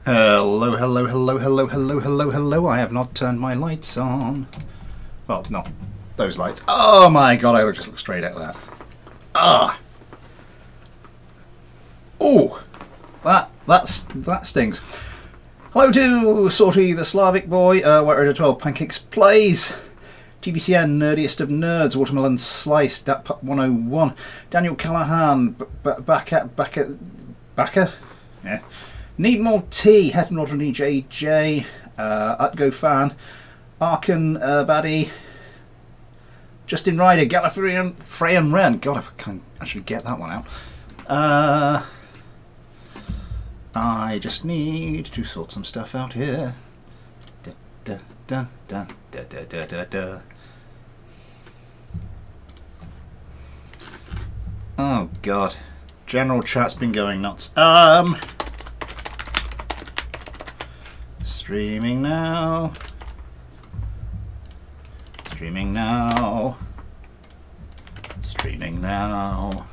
Hello, hello, hello, hello, hello, hello, hello. I have not turned my lights on. Well, not those lights. Oh my god, I just look straight at that. Ah! Oh! That stings. Hello to Sorty the Slavic Boy, White Radio 12, Pancakes Plays, TBCN, Nerdiest of Nerds, Watermelon Slice, DatPup 101, Daniel Callahan, Backer? Yeah. Need More Tea, Heaven Rodney JJ, Utgo Fan, Arkan Baddie, Justin Ryder, Gallifreyan, Freyan Ren. God, if I can actually get that one out. I just need to sort some stuff out here. Da, da, da, da, da, da, da, da. Oh god, general chat's been going nuts. Streaming now. Streaming now. Streaming now.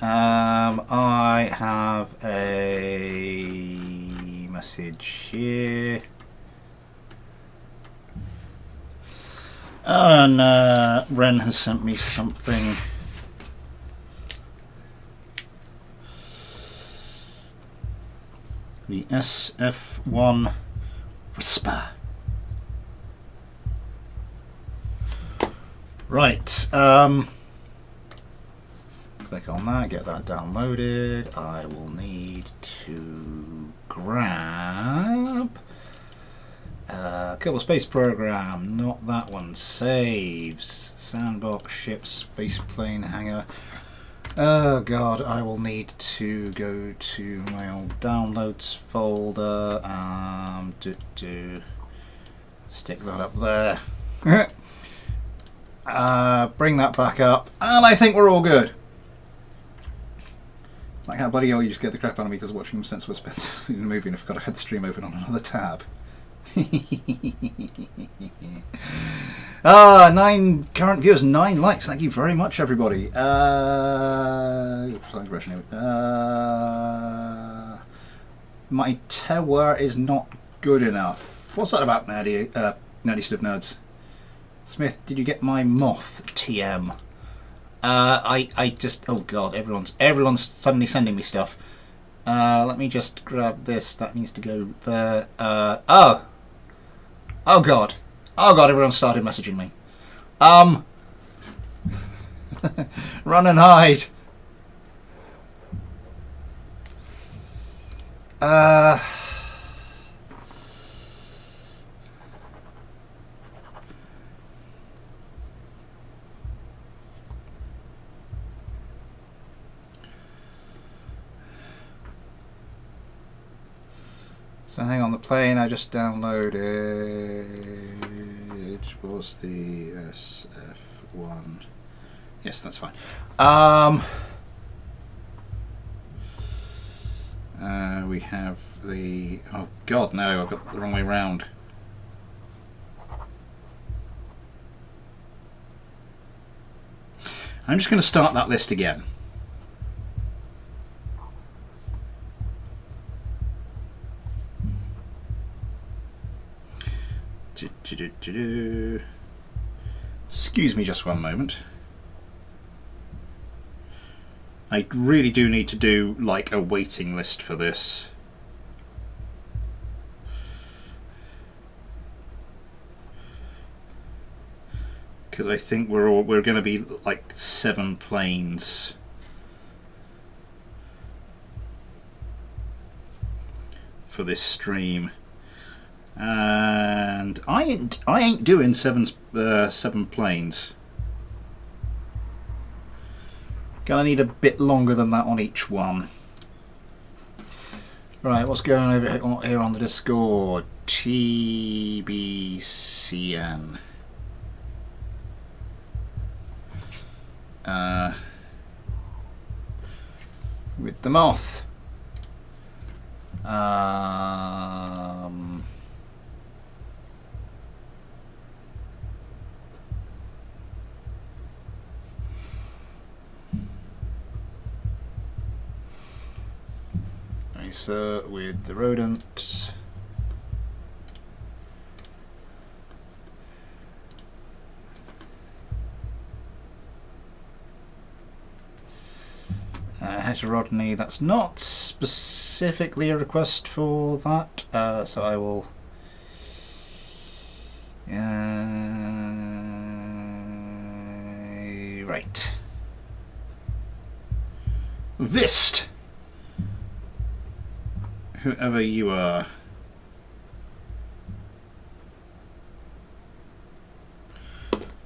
I have a message here. And Ren has sent me something. The SF1 Whisper. Right. Click on that, get that downloaded. I will need to grab Kerbal Space Program, not that one. Saves, sandbox, ship, space plane, hangar. Oh god, I will need to go to my old downloads folder. Stick that up there. Bring that back up, and I think we're all good. Like how bloody hell you just get the crap out of me because watching Sensible Spence in the movie and I forgot I had the stream open on another tab. 9 current viewers, 9 likes. Thank you very much, everybody. My tower is not good enough. What's that about, Nerdiest of Nerds? Smith, did you get my moth TM? I just, oh god, everyone's suddenly sending me stuff. Let me just grab this. That needs to go there. Oh god, everyone started messaging me. Run and hide. So hang on, the plane I just downloaded was the SF1. Yes, that's fine. We have the, oh god, no, I've got the wrong way round. I'm just going to start that list again. Excuse me just one moment. I really do need to do like a waiting list for this. Because I think we're going to be like 7 planes. For this stream. And I ain't doing seven planes. Gonna need a bit longer than that on each one. Right, what's going over here on the Discord? TBCN. With the moth. Nicer with the rodent. Heterodony, that's not specifically a request for that, so I will right. Vist, whoever you are.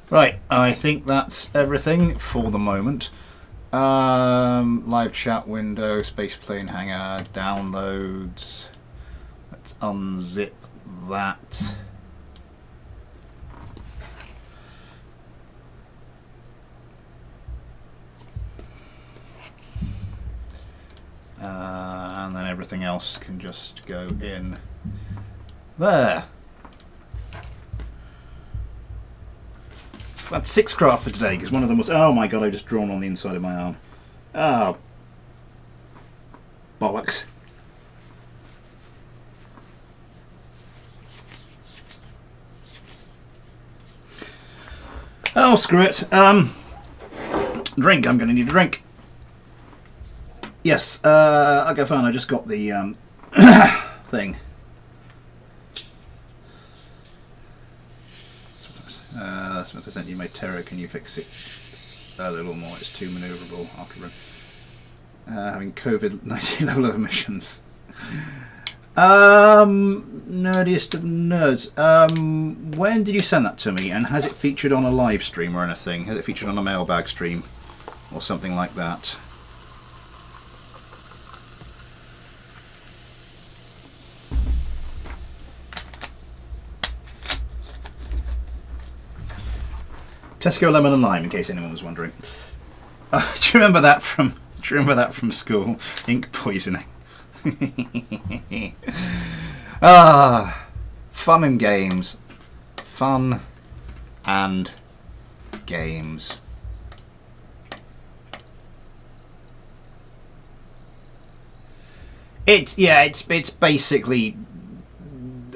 Right, I think that's everything for the moment. Live chat window, spaceplane hangar, downloads. Let's unzip that. And then everything else can just go in there. That's 6 craft for today, because one of them was, oh my god, I've just drawn on the inside of my arm. Oh. Bollocks. Oh, screw it. Drink, I'm going to need a drink. Yes, okay, fine, I just got the thing. Smith, I sent you my Terror, can you fix it a little more? It's too manoeuvrable after having COVID-19 level of emissions. Nerdiest of nerds. When did you send that to me, and has it featured on a live stream or anything? Has it featured on a mailbag stream or something like that? Tesco lemon and lime, in case anyone was wondering. Do you remember that from? Do you remember that from school? Ink poisoning. Fun and games. Fun and games. It's basically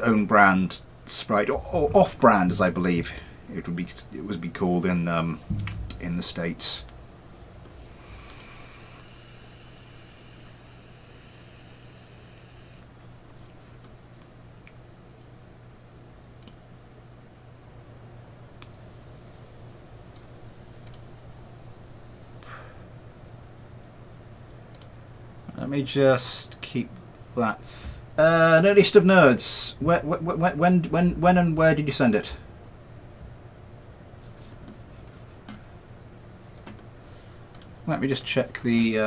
own brand Sprite, or off brand, as I believe it would be called in the States. Let me just keep that. Nerdiest of nerds. When and where did you send it? Let me just check the.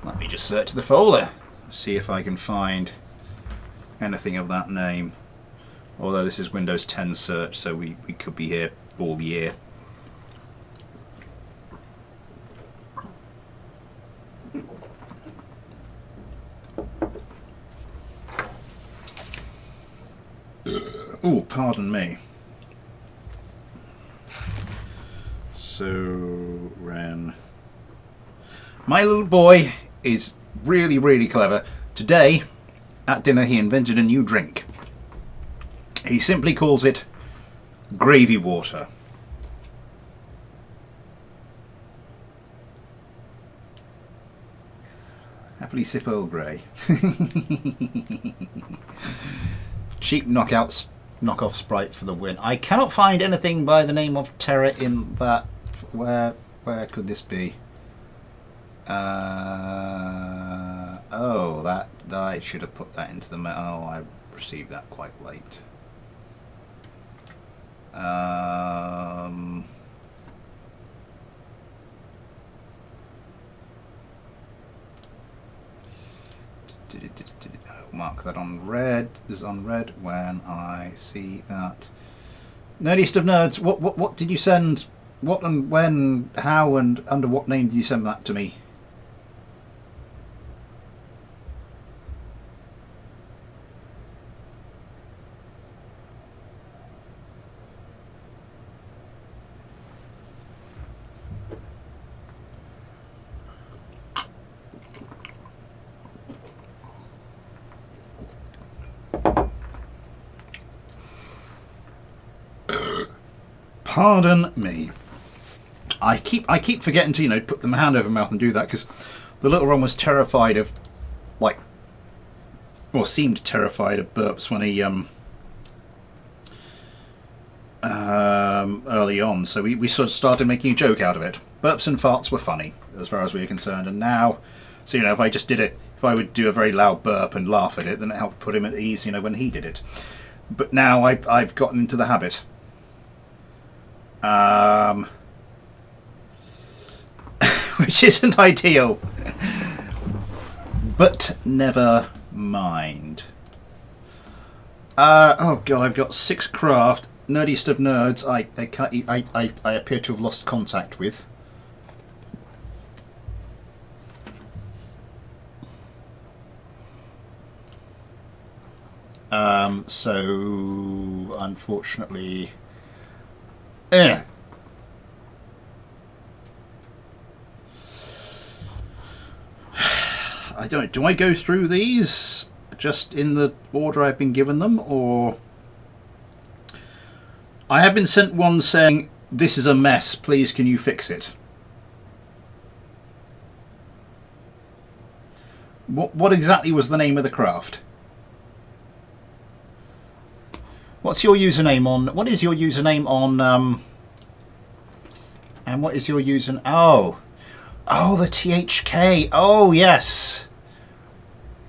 Let me just search the folder, see if I can find anything of that name. Although this is Windows 10 search, so we could be here all year. Oh, pardon me. So, Ren. My little boy is really, really clever. Today, at dinner, he invented a new drink. He simply calls it gravy water. Happily sip Earl Grey. Cheap knockoff Sprite for the win. I cannot find anything by the name of Terra in that. Where could this be? Oh, that I should have put that into the mail. Oh, I received that quite late. Mark that on red. This is on red when I see that. Nerdiest of nerds. What did you send? What and when? How and under what name did you send that to me? Pardon me. I keep forgetting to, you know, put the hand over mouth and do that, because the little one was terrified of, like, well, seemed terrified of burps when he early on. So we sort of started making a joke out of it. Burps and farts were funny as far as we were concerned, and now, so you know, if I would do a very loud burp and laugh at it, then it helped put him at ease, you know, when he did it. But now I've gotten into the habit. Which isn't ideal. But never mind. Oh god, I've got 6 craft. Nerdiest of nerds. I appear to have lost contact with. So unfortunately, I don't. Do I go through these just in the order I've been given them, or I have been sent one saying this is a mess. Please, can you fix it? What exactly was the name of the craft? What's your username on? What is your username on? And what is your username? Oh, the THK. Oh yes.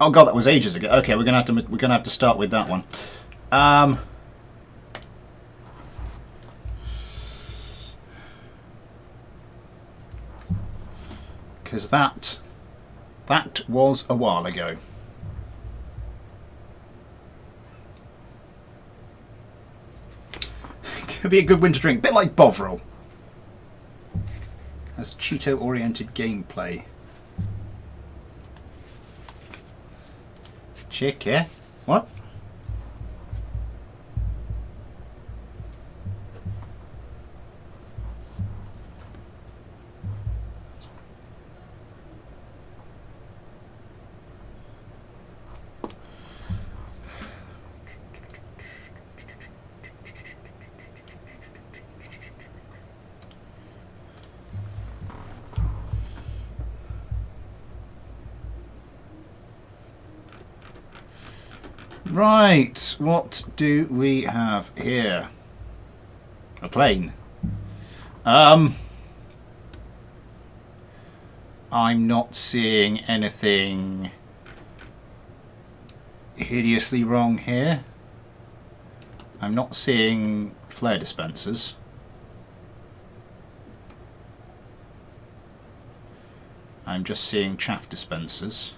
Oh god, that was ages ago. Okay, we're gonna have to start with that one. Because that was a while ago. Could be a good winter drink, bit like Bovril. Has Cheeto-oriented gameplay. Chick, yeah? What? Right, what do we have here? A plane. I'm not seeing anything hideously wrong here. I'm not seeing flare dispensers. I'm just seeing chaff dispensers.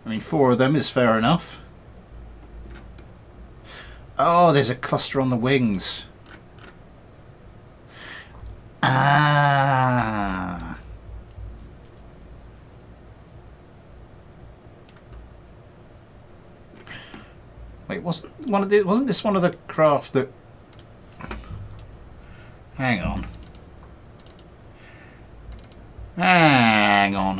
I mean, 4 of them is fair enough. Oh, there's a cluster on the wings. Ah. Wait, wasn't this one of the craft that... Hang on. Hang on.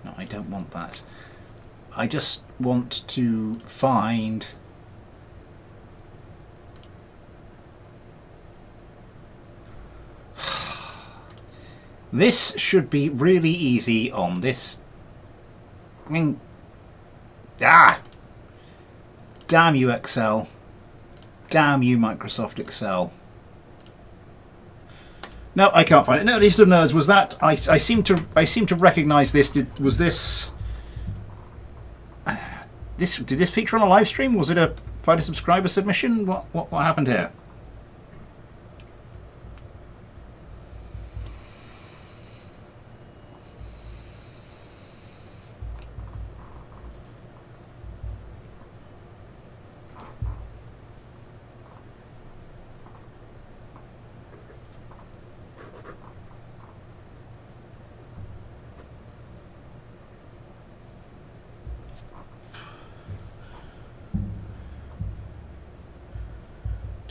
No, I don't want that. I just want to find... This should be really easy on this... I mean... Ah! Damn you, Excel. Damn you, Microsoft Excel. No, I can't find it. No, List of Nerds, was that... I seem to recognise this. Did this feature on a live stream? Was it a fighter subscriber submission? What happened here?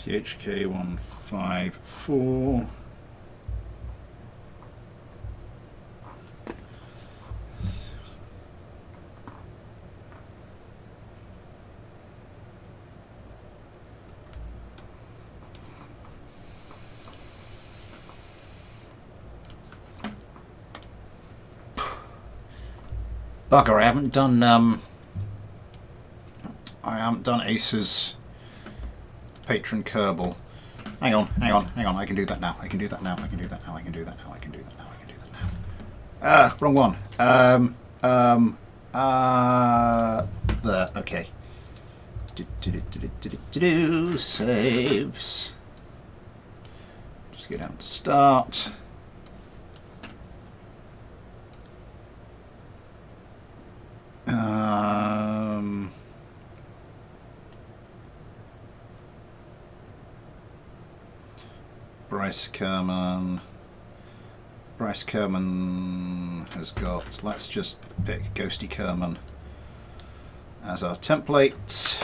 PHK 154. Bugger, I haven't done Ace's patron Kerbal. Hang on, I can do that now. I can do that now. Wrong one. There, okay. Saves. Just go down to start. Bryce Kerman has got, let's just pick Ghosty Kerman as our template.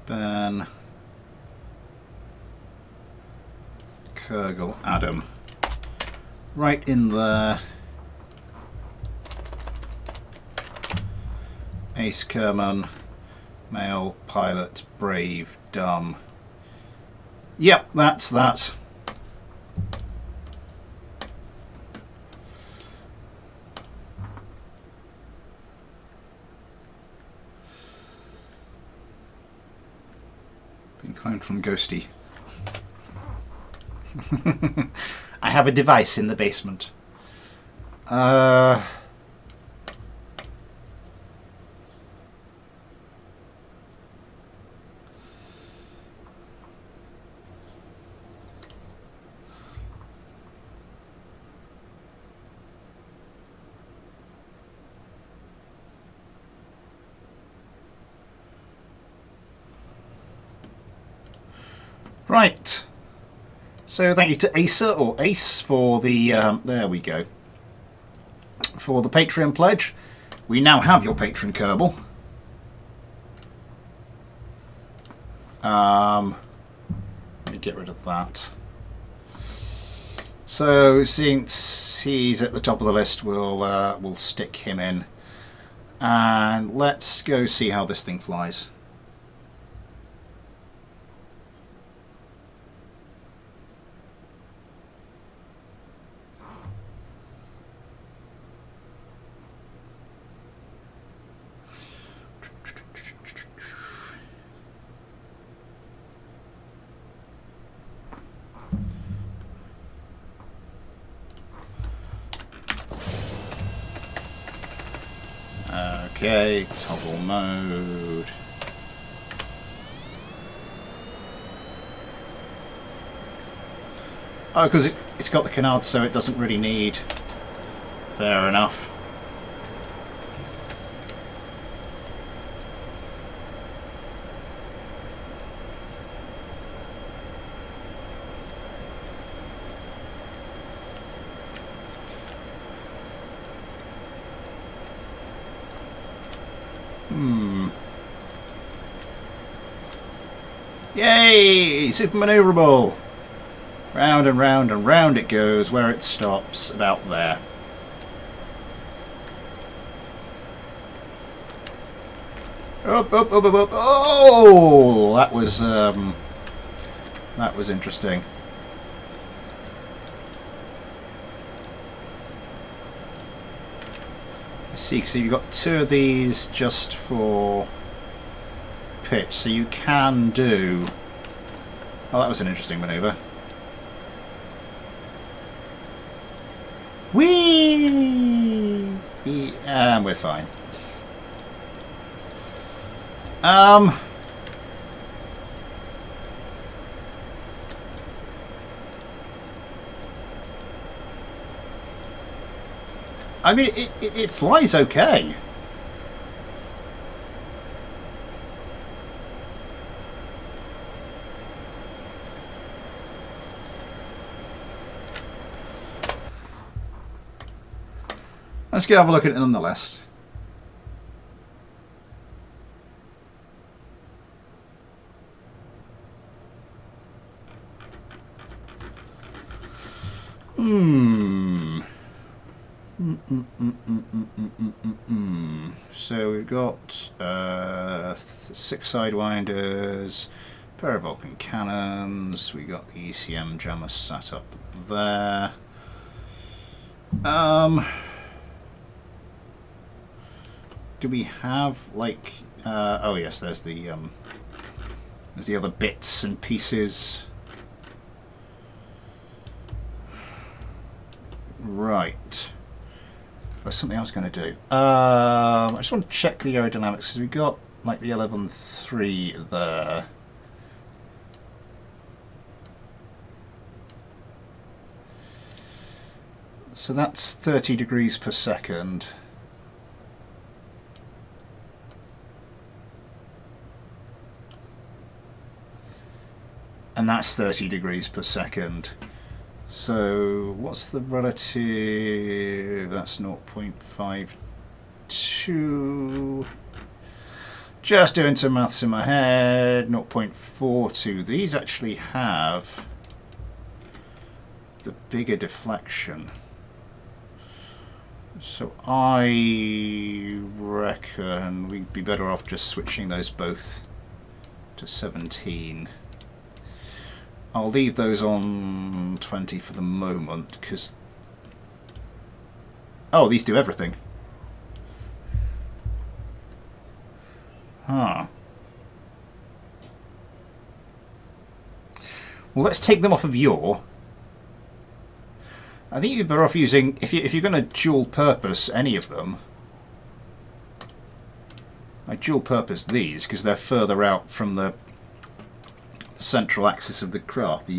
Ben Kerbal Adam right in there. Ace Kerman, male, pilot, brave, dumb. Yep, that's that. Being cloned from Ghosty. I have a device in the basement. Right, so thank you to Acer or Ace for the there we go, for the Patreon pledge. We now have your patron Kerbal. Let me get rid of that. So since he's at the top of the list, we'll stick him in, and let's go see how this thing flies. Okay, toggle mode. Oh, because it's got the canard, so it doesn't really need. Fair enough. Yay! Super maneuverable! Round and round and round it goes, where it stops, about there. Up, up, up, up, up. Oh! That was interesting. See, so you've got two of these just for pitch, so you can do. Oh, that was an interesting manoeuvre. Whee! And we're fine. I mean, it flies okay. Let's go have a look at it nonetheless. So we've got 6 sidewinders, pair of Vulcan cannons. We got the ECM jammer sat up there. Do we have like? Oh yes, there's the other bits and pieces. Right. There's something I was going to do. I just want to check the aerodynamics because we've got like the 11.3 there. So that's 30 degrees per second. And that's 30 degrees per second. So what's the relative? That's 0.52. Just doing some maths in my head. 0.42. These actually have the bigger deflection. So I reckon we'd be better off just switching those both to 17. I'll leave those on 20 for the moment because... Oh, these do everything. Huh. Well, let's take them off of your... I think you'd be better off using... If you're going to dual purpose any of them... I dual purpose these because they're further out from the central axis of the craft. So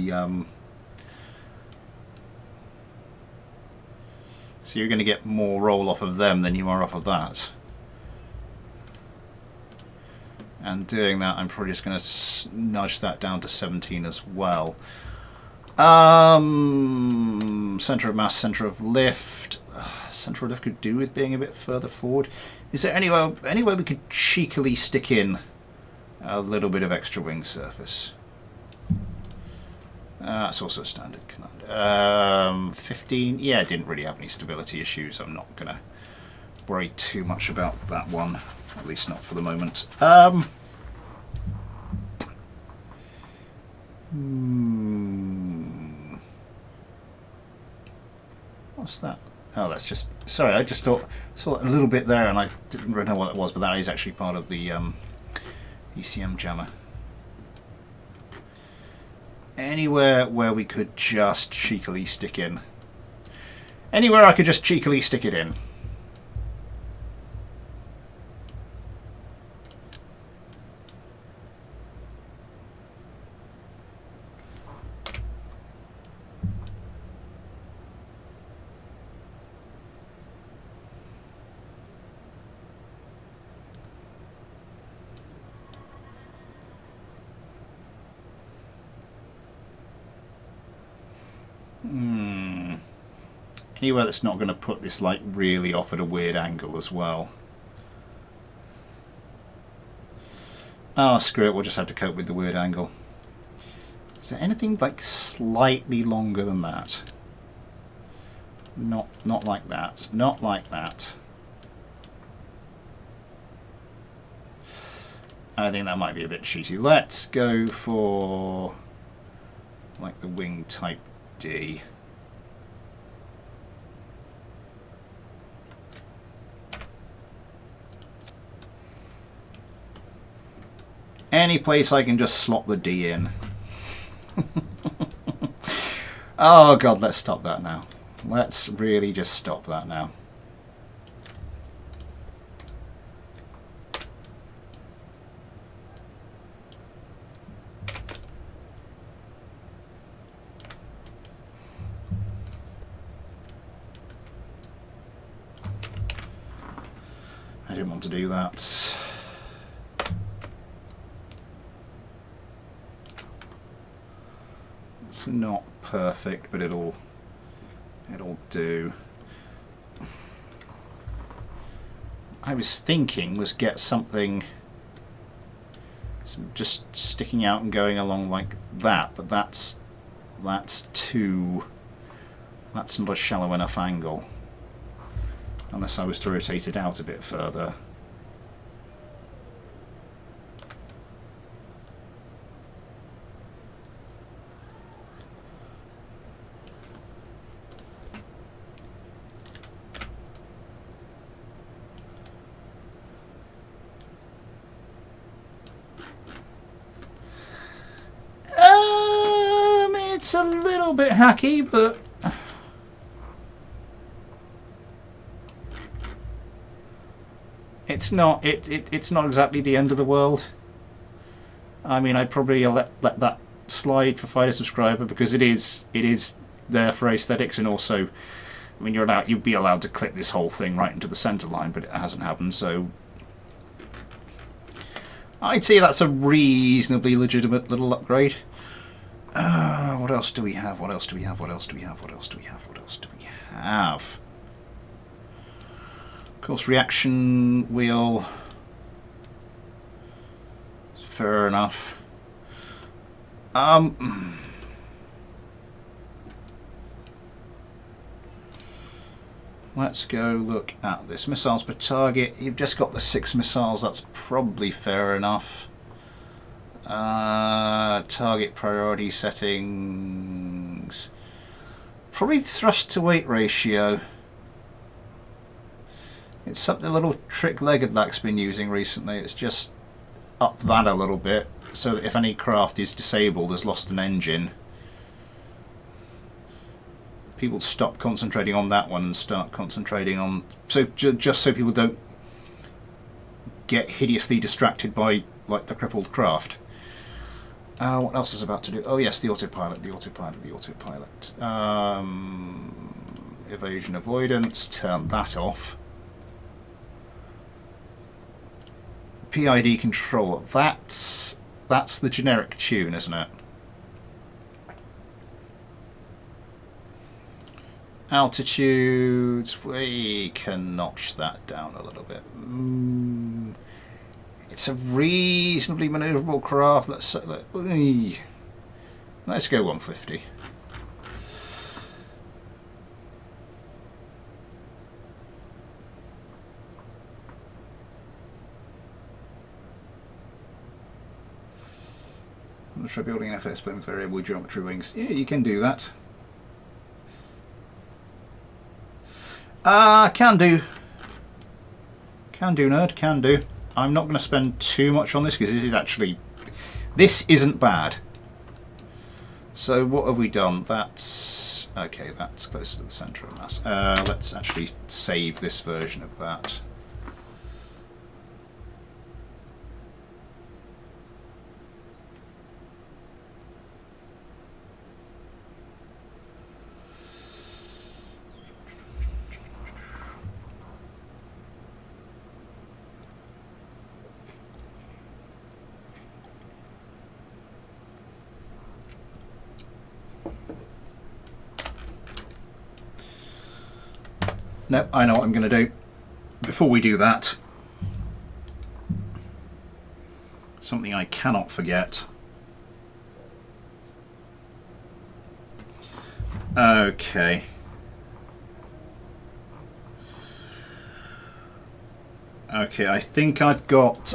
you're going to get more roll off of them than you are off of that. And doing that, I'm probably just going to nudge that down to 17 as well. Centre of mass, centre of lift. Centre of lift could do with being a bit further forward. Is there any way we could cheekily stick in a little bit of extra wing surface? That's also a standard command. 15. Yeah, it didn't really have any stability issues. I'm not going to worry too much about that one, at least not for the moment. What's that? Oh, that's just... Sorry, I just saw a little bit there and I didn't really know what it was, but that is actually part of the ECM jammer. Anywhere where we could just cheekily stick in. Anywhere I could just cheekily stick it in. Anywhere that's not going to put this like really off at a weird angle as well. Oh, screw it, we'll just have to cope with the weird angle. Is there anything like slightly longer than that? Not like that. Not like that. I think that might be a bit cheaty. Let's go for like the wing type D. Any place I can just slot the D in. Oh god, let's stop that now. Let's really just stop that now. I didn't want to do that. It's not perfect, but it'll do. I was thinking was get something just sticking out and going along like that, but that's not a shallow enough angle unless I was to rotate it out a bit further. It's a little bit hacky, but it's not exactly the end of the world. I mean, I'd probably let that slide for Fighter Subscriber because it is there for aesthetics, and also, I mean, you'd be allowed to clip this whole thing right into the center line, but it hasn't happened, so I'd say that's a reasonably legitimate little upgrade. What else do we have? What else do we have? What else do we have? What else do we have? What else do we have? Of course, reaction wheel. Fair enough. Let's go look at this. Missiles per target. You've just got the 6 missiles. That's probably fair enough. Target priority settings. Probably thrust to weight ratio. It's something a little trick Leggedlack's been using recently. It's just up that a little bit so that if any craft is disabled, has lost an engine, people stop concentrating on that one and start concentrating on, so just so people don't get hideously distracted by like the crippled craft. What else is about to do? Oh yes, the autopilot, the autopilot, the autopilot. Evasion avoidance, turn that off. PID control, that's the generic tune, isn't it? Altitude, we can notch that down a little bit. It's a reasonably manoeuvrable craft. Let's go 150. Let's try building an FS plane with variable geometry wings. Yeah, you can do that. Can do. Can do, nerd. Can do. I'm not going to spend too much on this because this isn't bad. So what have we done? That's okay. That's closer to the centre of mass. Let's actually save this version of that. No, I know what I'm going to do. Before we do that, something I cannot forget. Okay. Okay, I think I've got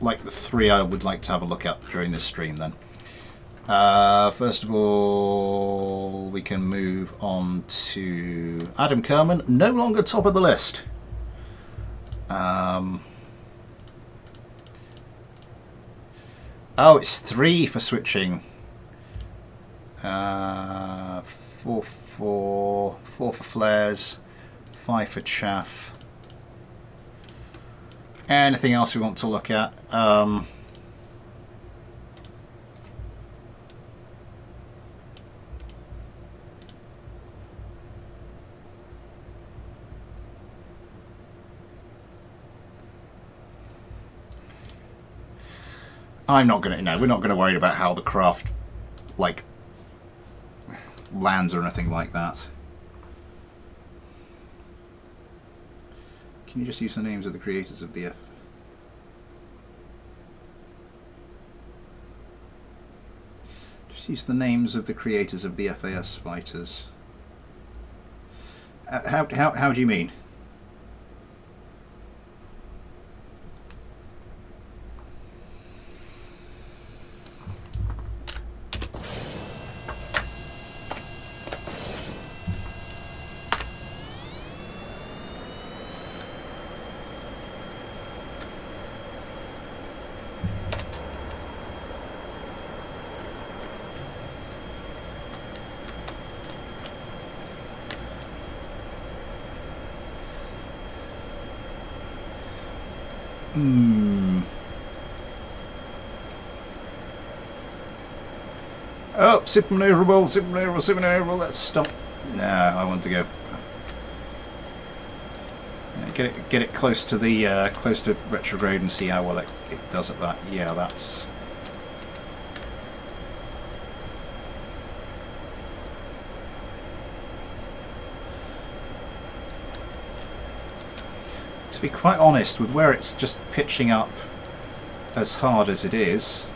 like the 3 I would like to have a look at during this stream then. First of all, we can move on to Adam Kerman, no longer top of the list. Oh, it's 3 for switching. 4 for flares, 5 for chaff. Anything else we want to look at? I'm not gonna. No, we're not gonna worry about how the craft, like, lands or anything like that. Can you just use the names of the creators of the Just use the names of the creators of the FAS fighters. How do you mean? Oh, supermaneuverable, supermaneuverable, supermaneuverable. Let's stop. No, I want to go. Yeah, get it close to the close to retrograde and see how well it does at that. Yeah, that's. To be quite honest, with where it's just pitching up as hard as it is,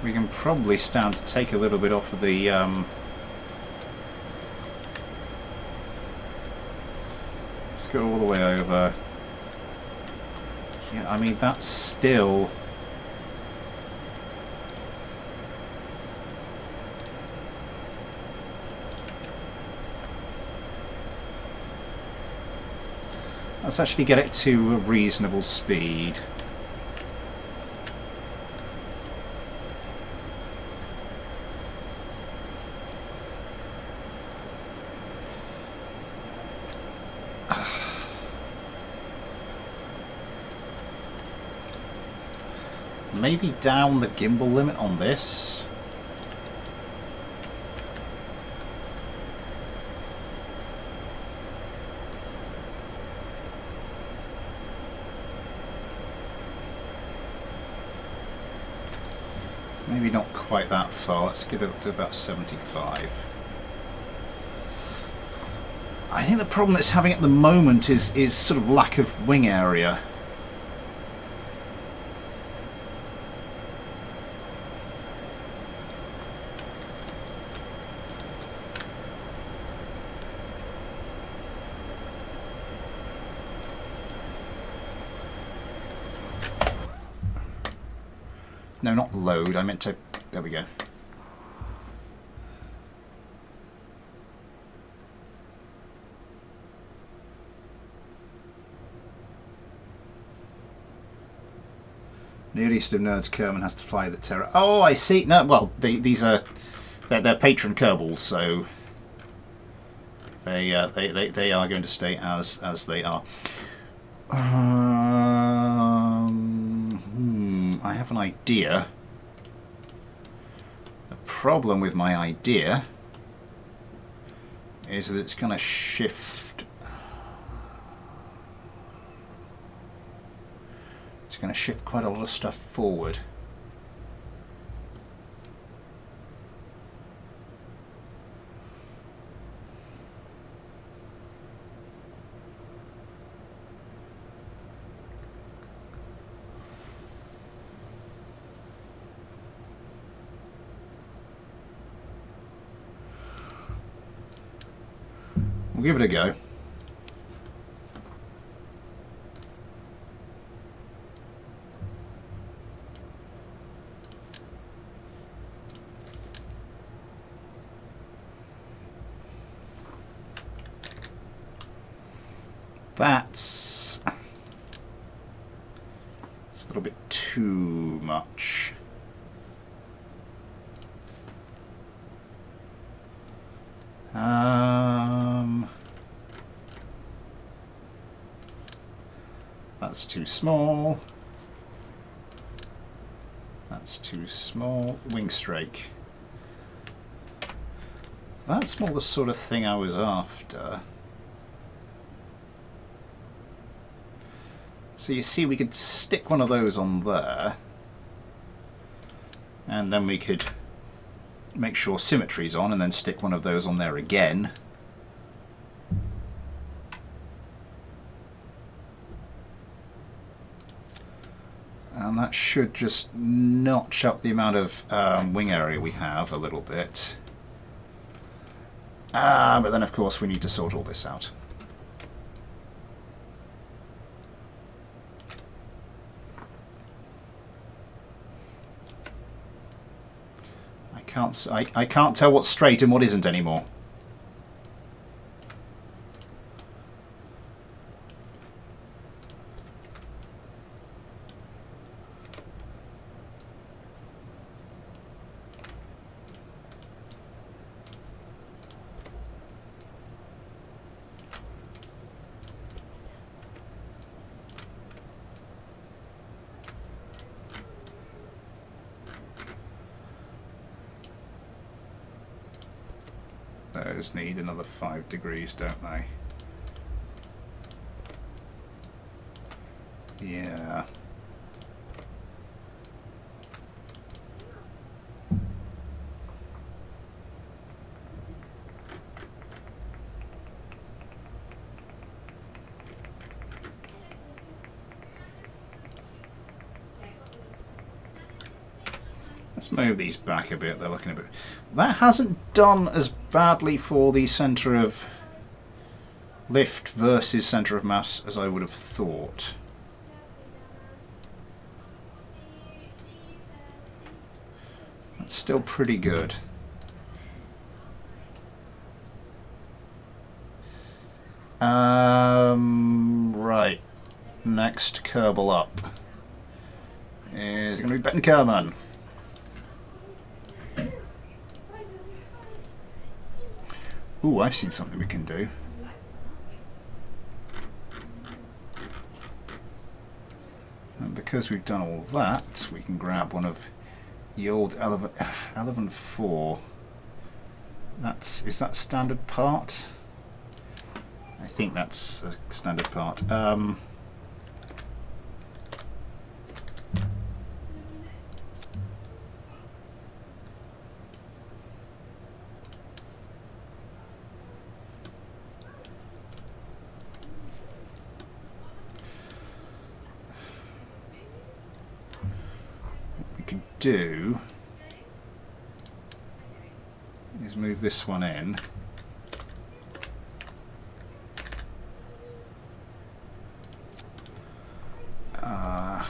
we can probably stand to take a little bit off of the let's go all the way over. Yeah, I mean that's still let's actually get it to a reasonable speed. Maybe down the gimbal limit on this. Maybe not quite that far. Let's get it up to about 75. I think the problem it's having at the moment is sort of lack of wing area. No, not load, I meant to... There we go. Near East of Nerds Kerman has to fly the Terror. Oh, I see. No, well, these are... They're patron Kerbals, so... They are going to stay as they are. I have an idea. The problem with my idea is that it's going to shift. It's going to shift quite a lot of stuff forward. We'll give it a go. It's a little bit too much. That's too small. That's too small. Wing strake. That's more the sort of thing I was after. So you see, we could stick one of those on there. And then we could make sure symmetry's on and then stick one of those on there again. And that should just notch up the amount of wing area we have a little bit. But then of course we need to sort all this out. I can't tell what's straight and what isn't anymore. Those need another 5 degrees, don't they? Yeah. Let's move these back a bit. They're looking a bit... That hasn't done as badly for the centre of lift versus centre of mass as I would have thought. That's still pretty good. Right. Next Kerbal up is going to be Ben Kerman. Ooh, I've seen something we can do. And because we've done all that, we can grab one of the old 11.4. Is that standard part? I think that's a standard part. Do is move this one in.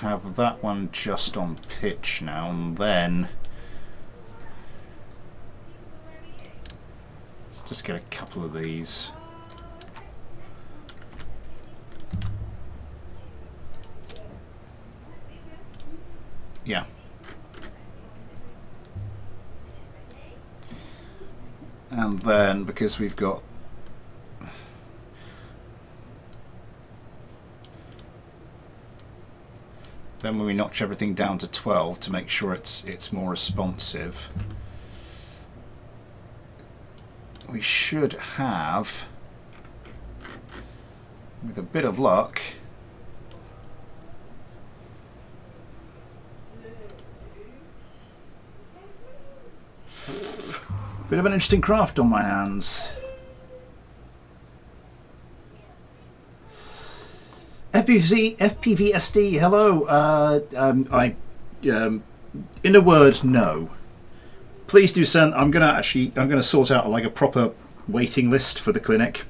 Have that one just on pitch now, and then let's just get a couple of these. Yeah. And then, because we've got then when we notch everything down to 12 to make sure it's more responsive, we should have, with a bit of luck, bit of an interesting craft on my hands. FPVSD, hello. In a word, no. Please do send. I'm gonna sort out like a proper waiting list for the clinic.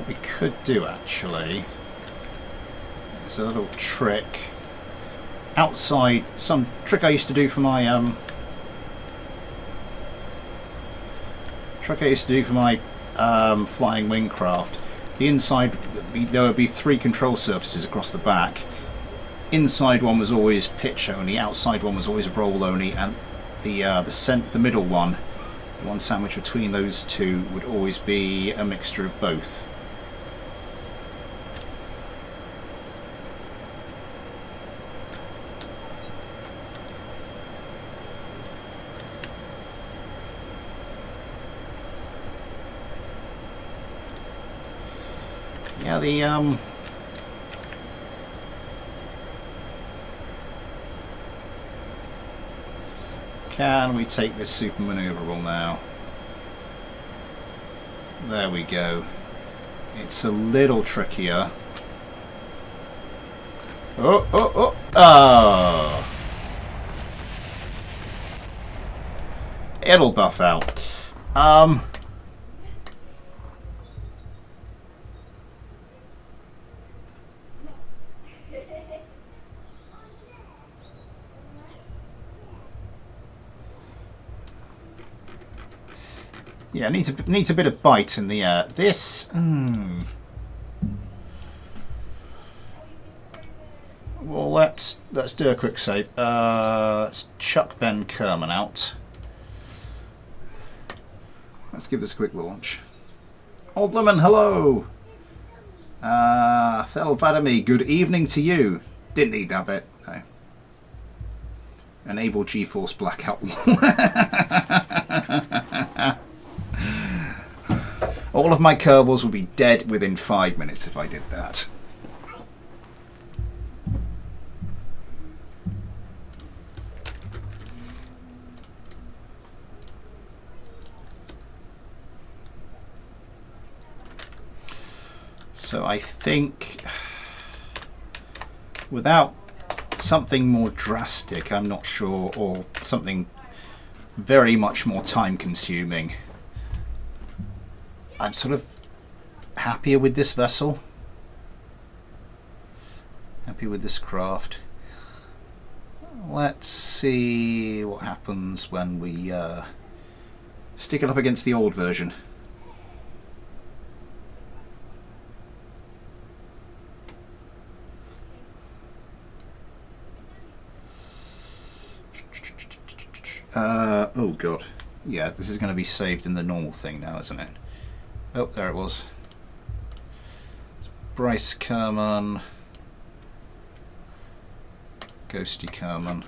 We could do actually is a little trick outside, some trick I used to do for my flying wing craft. The inside, there would be 3 control surfaces across the back, inside one was always pitch only, outside one was always roll only, and the middle one, the one sandwiched between those two, would always be a mixture of both. Yeah, the can we take this super maneuverable now? There we go. It's a little trickier. Oh, oh, oh! Oh! It'll buff out. Yeah, needs a bit of bite in the air. This. Well, let's do a quick save. Let's chuck Ben Kerman out. Let's give this a quick launch. Alderman, hello. Fel Vladimir, good evening to you. Didn't need that bit. No. Enable GeForce blackout. All of my Kerbals would be dead within 5 minutes if I did that. So I think without something more drastic, I'm not sure, or something very much more time consuming, I'm sort of happier with this vessel. Happy with this craft. Let's see what happens when we stick it up against the old version. Oh god. Yeah, this is going to be saved in the normal thing now, isn't it? Oh, there it was. It's Bryce Kerman. Ghosty Kerman.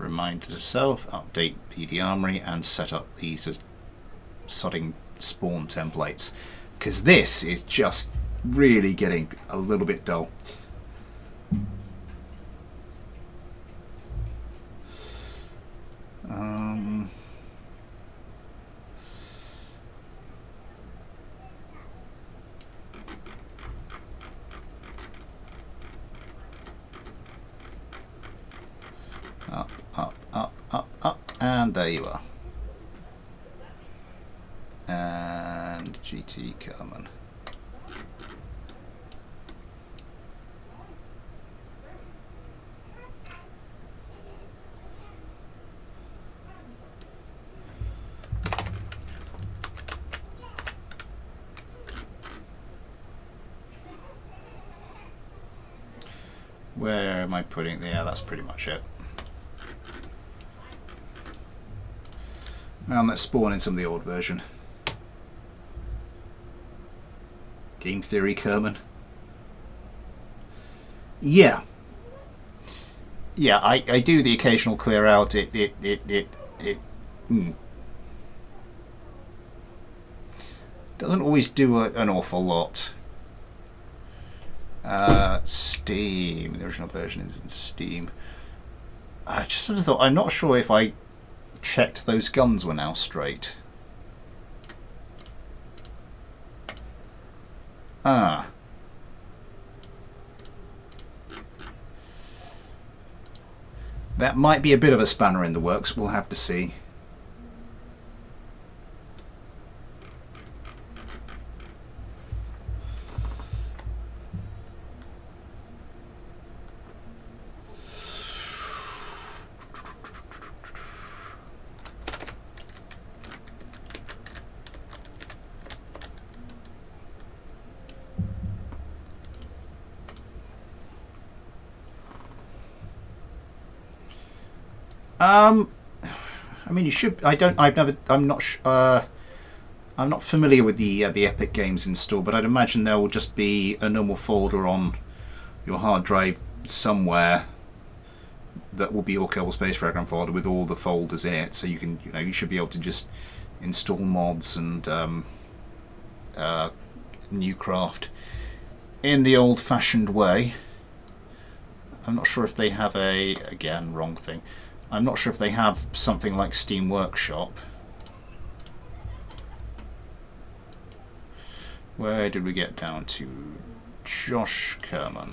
Remind to self, update PD Armory and set up these as sodding spawn templates, because this is just really getting a little bit dull. Up, up, up, up, up, and there you are. And GT Kerman. Where am I putting? Yeah, that's pretty much it. Now let's spawn in some of the old version. Game Theory Kerman. Yeah. Yeah, I do the occasional clear out. Doesn't always do an awful lot. Steam. The original version is in Steam. I just sort of thought, I'm not sure if I checked those guns were now straight. Ah. That might be a bit of a spanner in the works, we'll have to see. I mean, you should. I don't. I've never. I'm not. I'm not familiar with the Epic Games install, but I'd imagine there will just be a normal folder on your hard drive somewhere that will be your Kerbal Space Program folder with all the folders in it. So you can, you should be able to just install mods and Newcraft in the old-fashioned way. I'm not sure if they have again, wrong thing. I'm not sure if they have something like Steam Workshop. Where did we get down to? Josh Kerman.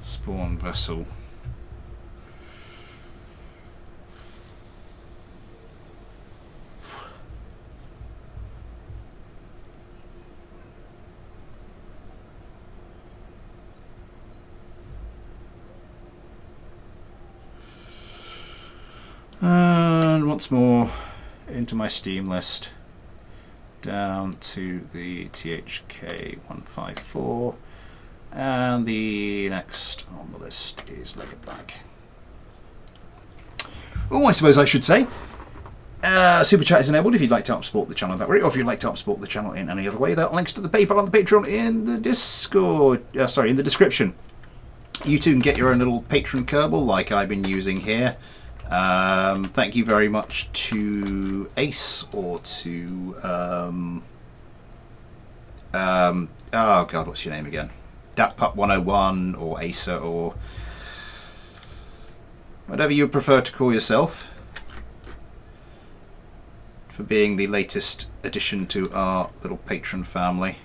Spawn vessel. And once more into my Steam list, down to the THK 154, and the next on the list is Legged Back. Oh, I suppose I should say, Super Chat is enabled if you'd like to help support the channel that way, or if you'd like to help support the channel in any other way. There are links to the PayPal and the Patreon in the Discord, in the description. You too can get your own little Patreon Kerbal like I've been using here. Thank you very much to Ace or to oh god, what's your name again? DatPup101 or Asa or whatever you prefer to call yourself, for being the latest addition to our little patron family.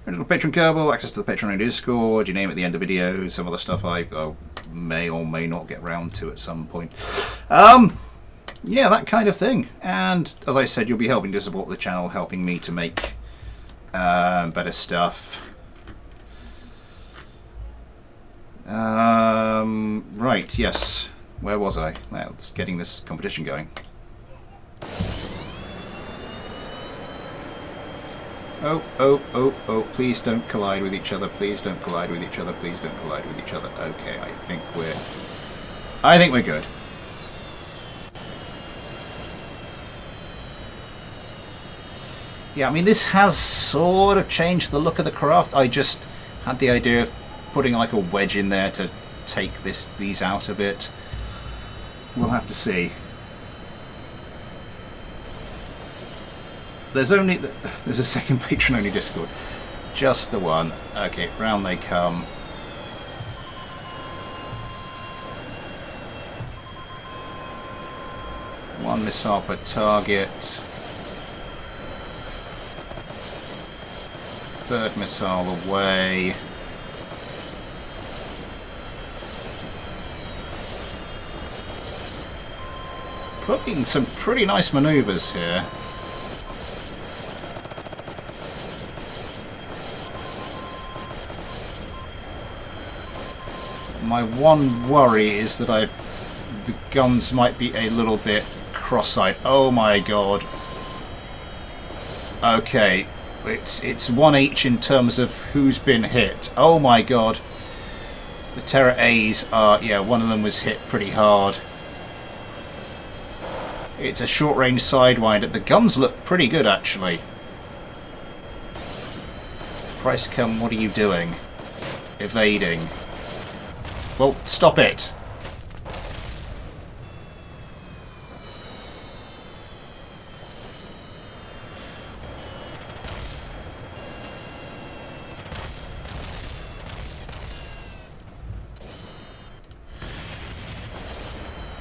A little Patreon Kerbal, access to the Patreon Discord, you name it at the end of videos, some other stuff I may or may not get round to at some point. Yeah, that kind of thing. And as I said, you'll be helping to support the channel, helping me to make better stuff. Right, yes. Where was I? Well, just getting this competition going. Oh, please don't collide with each other, please don't collide with each other, please don't collide with each other. Okay, I think we're good. Yeah, I mean, this has sort of changed the look of the craft. I just had the idea of putting like a wedge in there to take these out a bit. We'll have to see. There's a second patron only Discord. Just the one. Okay, round they come. One missile per target. Third missile away. Putting some pretty nice maneuvers here. My one worry is that the guns might be a little bit cross-eyed. Oh my god. Okay, it's one each in terms of who's been hit. Oh my god. The Terra A's are, yeah, one of them was hit pretty hard. It's a short-range sidewinder. The guns look pretty good, actually. Christ come, what are you doing? Evading. Well, stop it.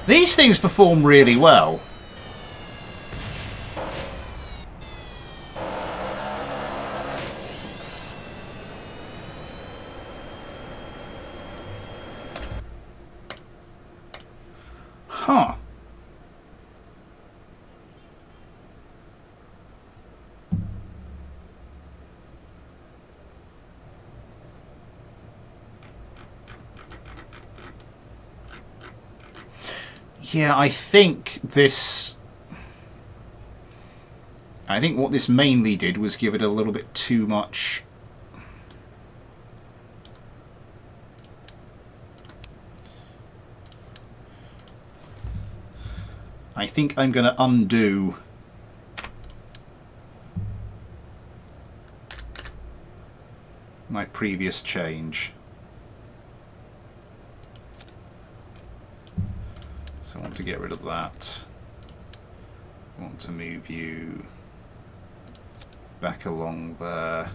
These things perform really well. Huh. Yeah, I think this... I think what this mainly did was give it a little bit too much... I think I'm going to undo my previous change. So I want to get rid of that. I want to move you back along there.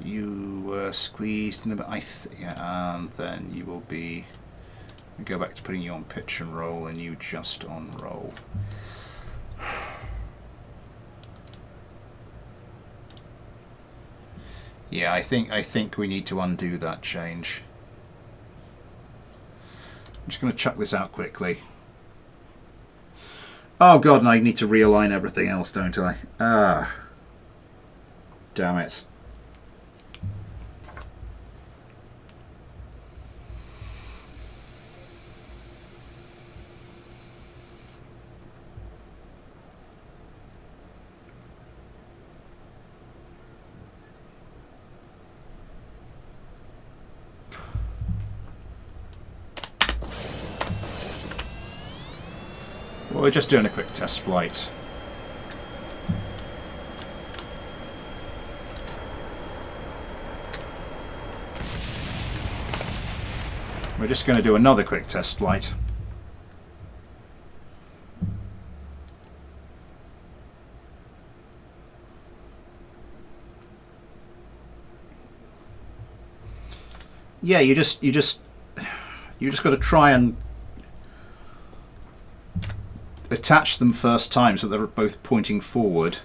You were squeezed in the yeah, and then you will be. Go back to putting you on pitch and roll, and you just on roll. Yeah, I think we need to undo that change. I'm just going to chuck this out quickly. Oh god, and I need to realign everything else, don't I? Ah, damn it. Well, we're just doing a quick test flight. We're just going to do another quick test flight. Yeah, you just got to try and attach them first time so they're both pointing forward.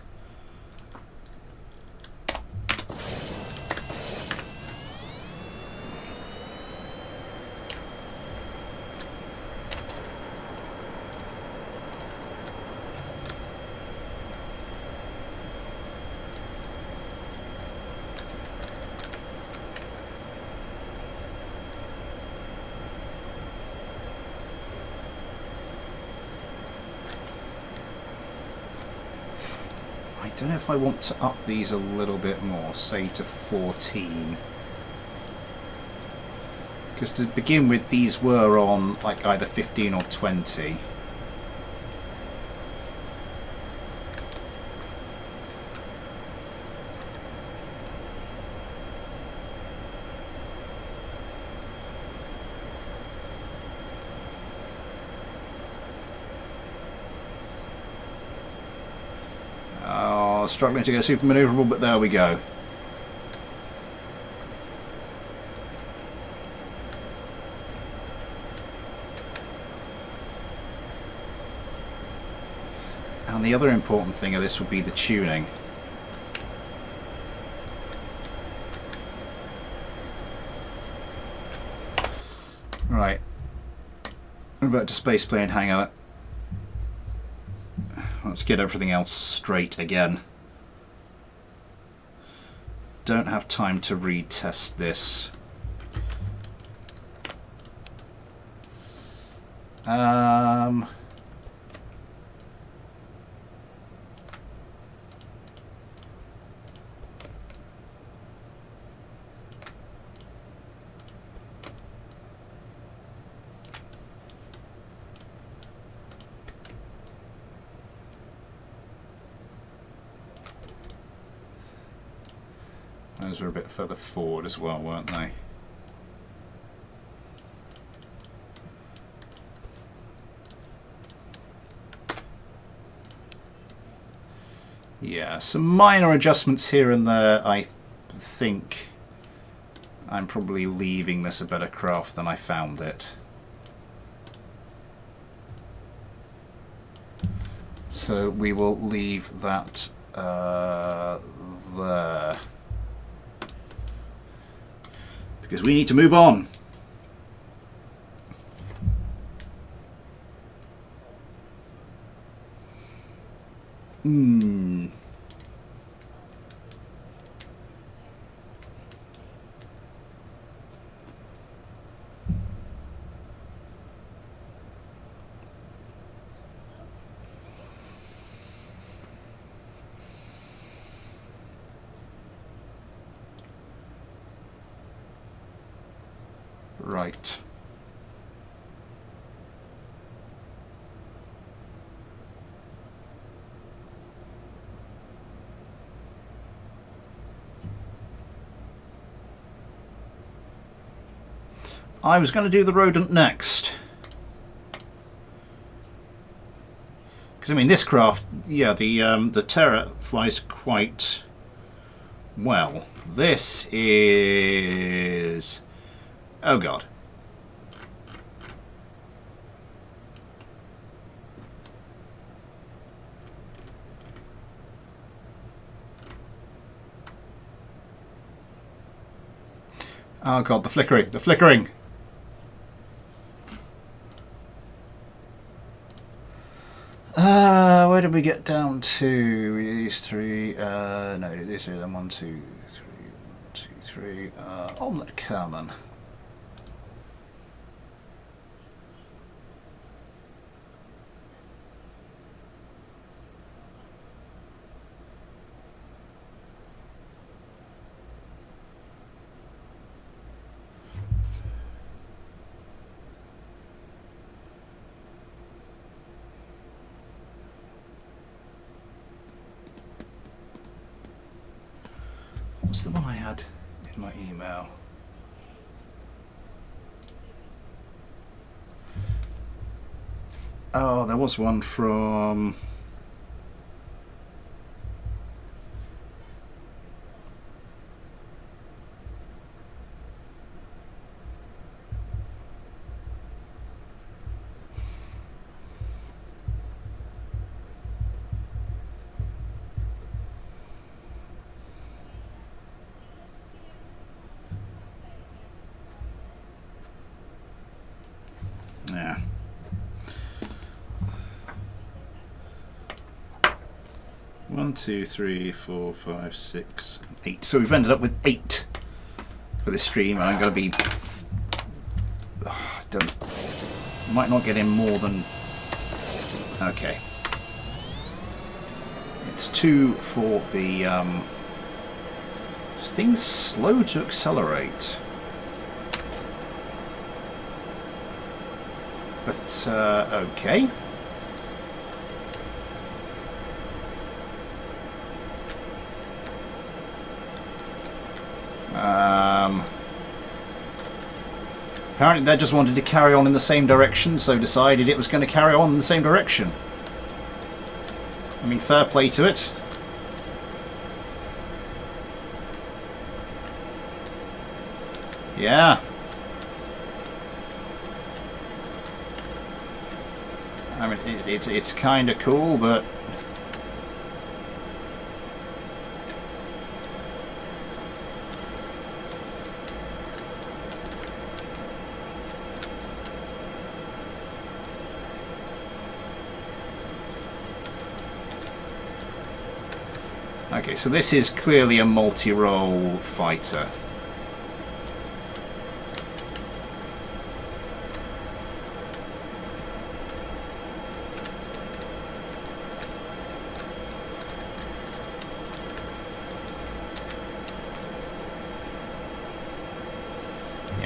I don't know if I want to up these a little bit more, say to 14. Because to begin with, these were on like either 15 or 20. Struggling to go super maneuverable, but there we go. And the other important thing of this would be the tuning. Right. We're back to space plane hangout. Let's get everything else straight again. Don't have time to retest this. Those were a bit further forward as well, weren't they? Yeah, some minor adjustments here and there. I think I'm probably leaving this a better craft than I found it. So we will leave that there. Because we need to move on. Right. I was going to do the rodent next. Because I mean, this craft, yeah, the Terror flies quite well. This is, oh god. Oh god, the flickering, the flickering. Where did we get down to? These three, no, this is 1, 2, 3, 1, 2, 3, omelette Kerman. What's the one I had in my email? Oh, there was one from... yeah. One, 2, 3, 4, 5, 6, 8. So we've ended up with 8 for this stream. I'm going to be... might not get in more than... Okay. It's 2 for the... This thing's slow to accelerate. But, okay. Apparently they just wanted to carry on in the same direction, so decided it was going to carry on in the same direction. I mean, fair play to it. Yeah. I mean, it's kind of cool, but... Okay, so this is clearly a multi-role fighter.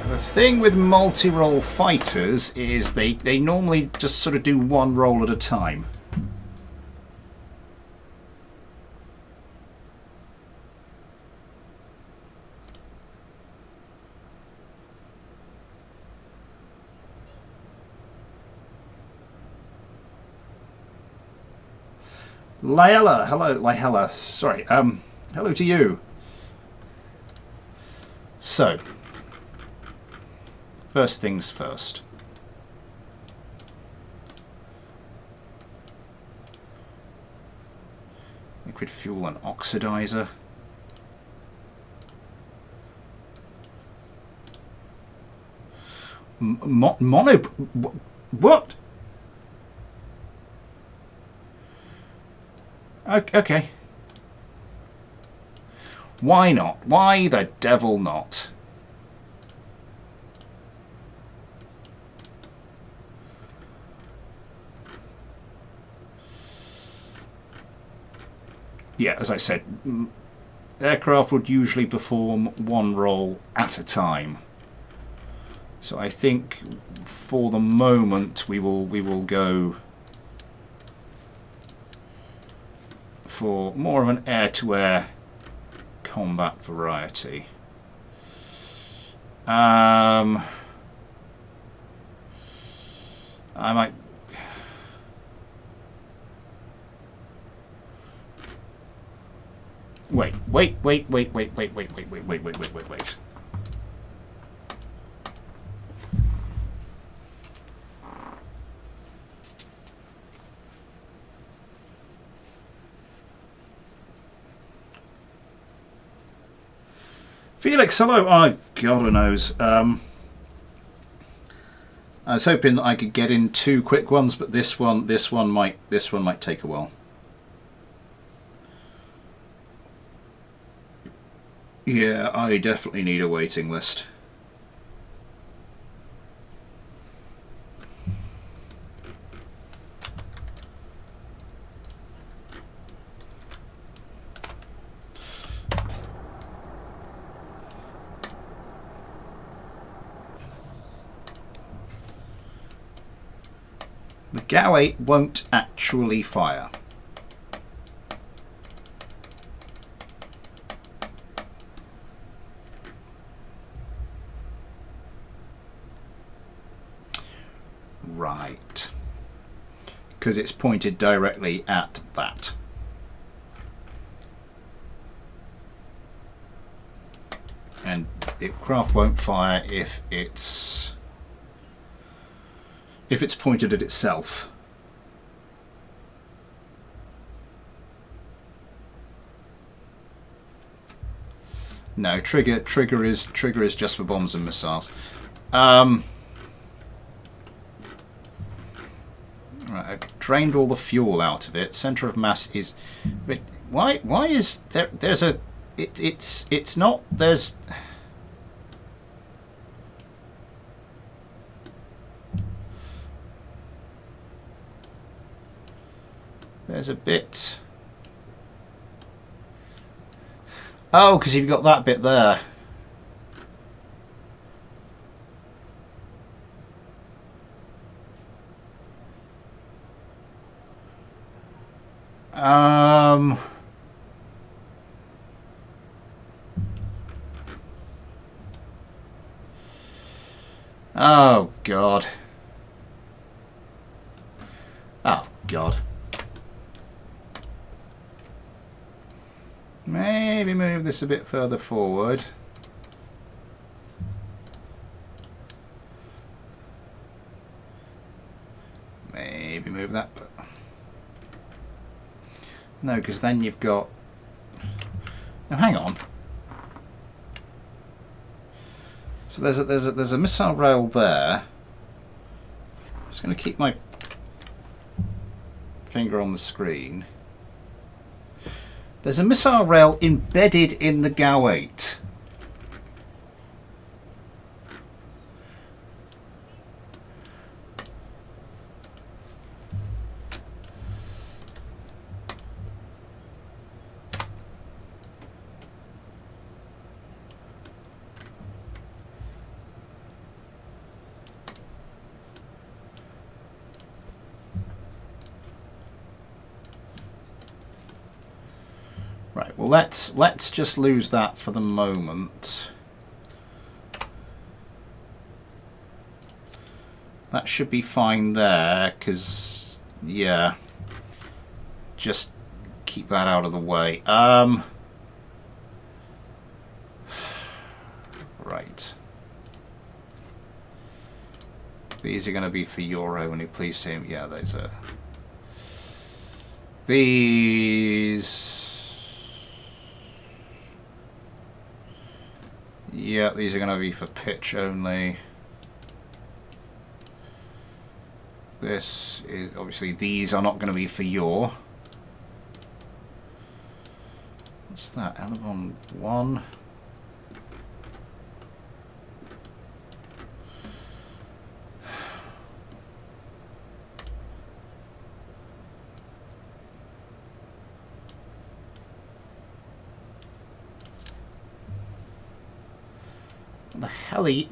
The thing with multi-role fighters is they normally just sort of do one roll at a time. Laella, hello, Laella, sorry, hello to you. So, first things first. Liquid fuel and oxidizer. Mono... What? Okay. Why not? Why the devil not? Yeah, as I said, aircraft would usually perform one roll at a time. So I think for the moment we will go for more of an air-to-air combat variety. I might. Wait. Felix, hello. Oh, God knows. I was hoping that I could get in 2 quick ones, but this one might take a while. Yeah, I definitely need a waiting list. The GAU-8 won't actually fire. Right. Because it's pointed directly at that. And the craft won't fire if it's pointed at itself. No, trigger is just for bombs and missiles. Right, I've drained all the fuel out of it. Center of mass is, but why is there? There's a it's not there's. There's a bit. Oh, because you've got that bit there. Oh, God. Oh, God. Maybe move this a bit further forward. Maybe move that. No, because then you've got. Now, hang on. So there's a missile rail there. I'm just going to keep my finger on the screen. There's a missile rail embedded in the GAU-8. Right, well let's just lose that for the moment. That should be fine there, because yeah, just keep that out of the way. Right. These are going to be for your only. Please see them. Yeah, those are. These. Yeah, these are going to be for pitch only. This is obviously, these are not going to be for your. What's that? Elevon 1. What the hell are you?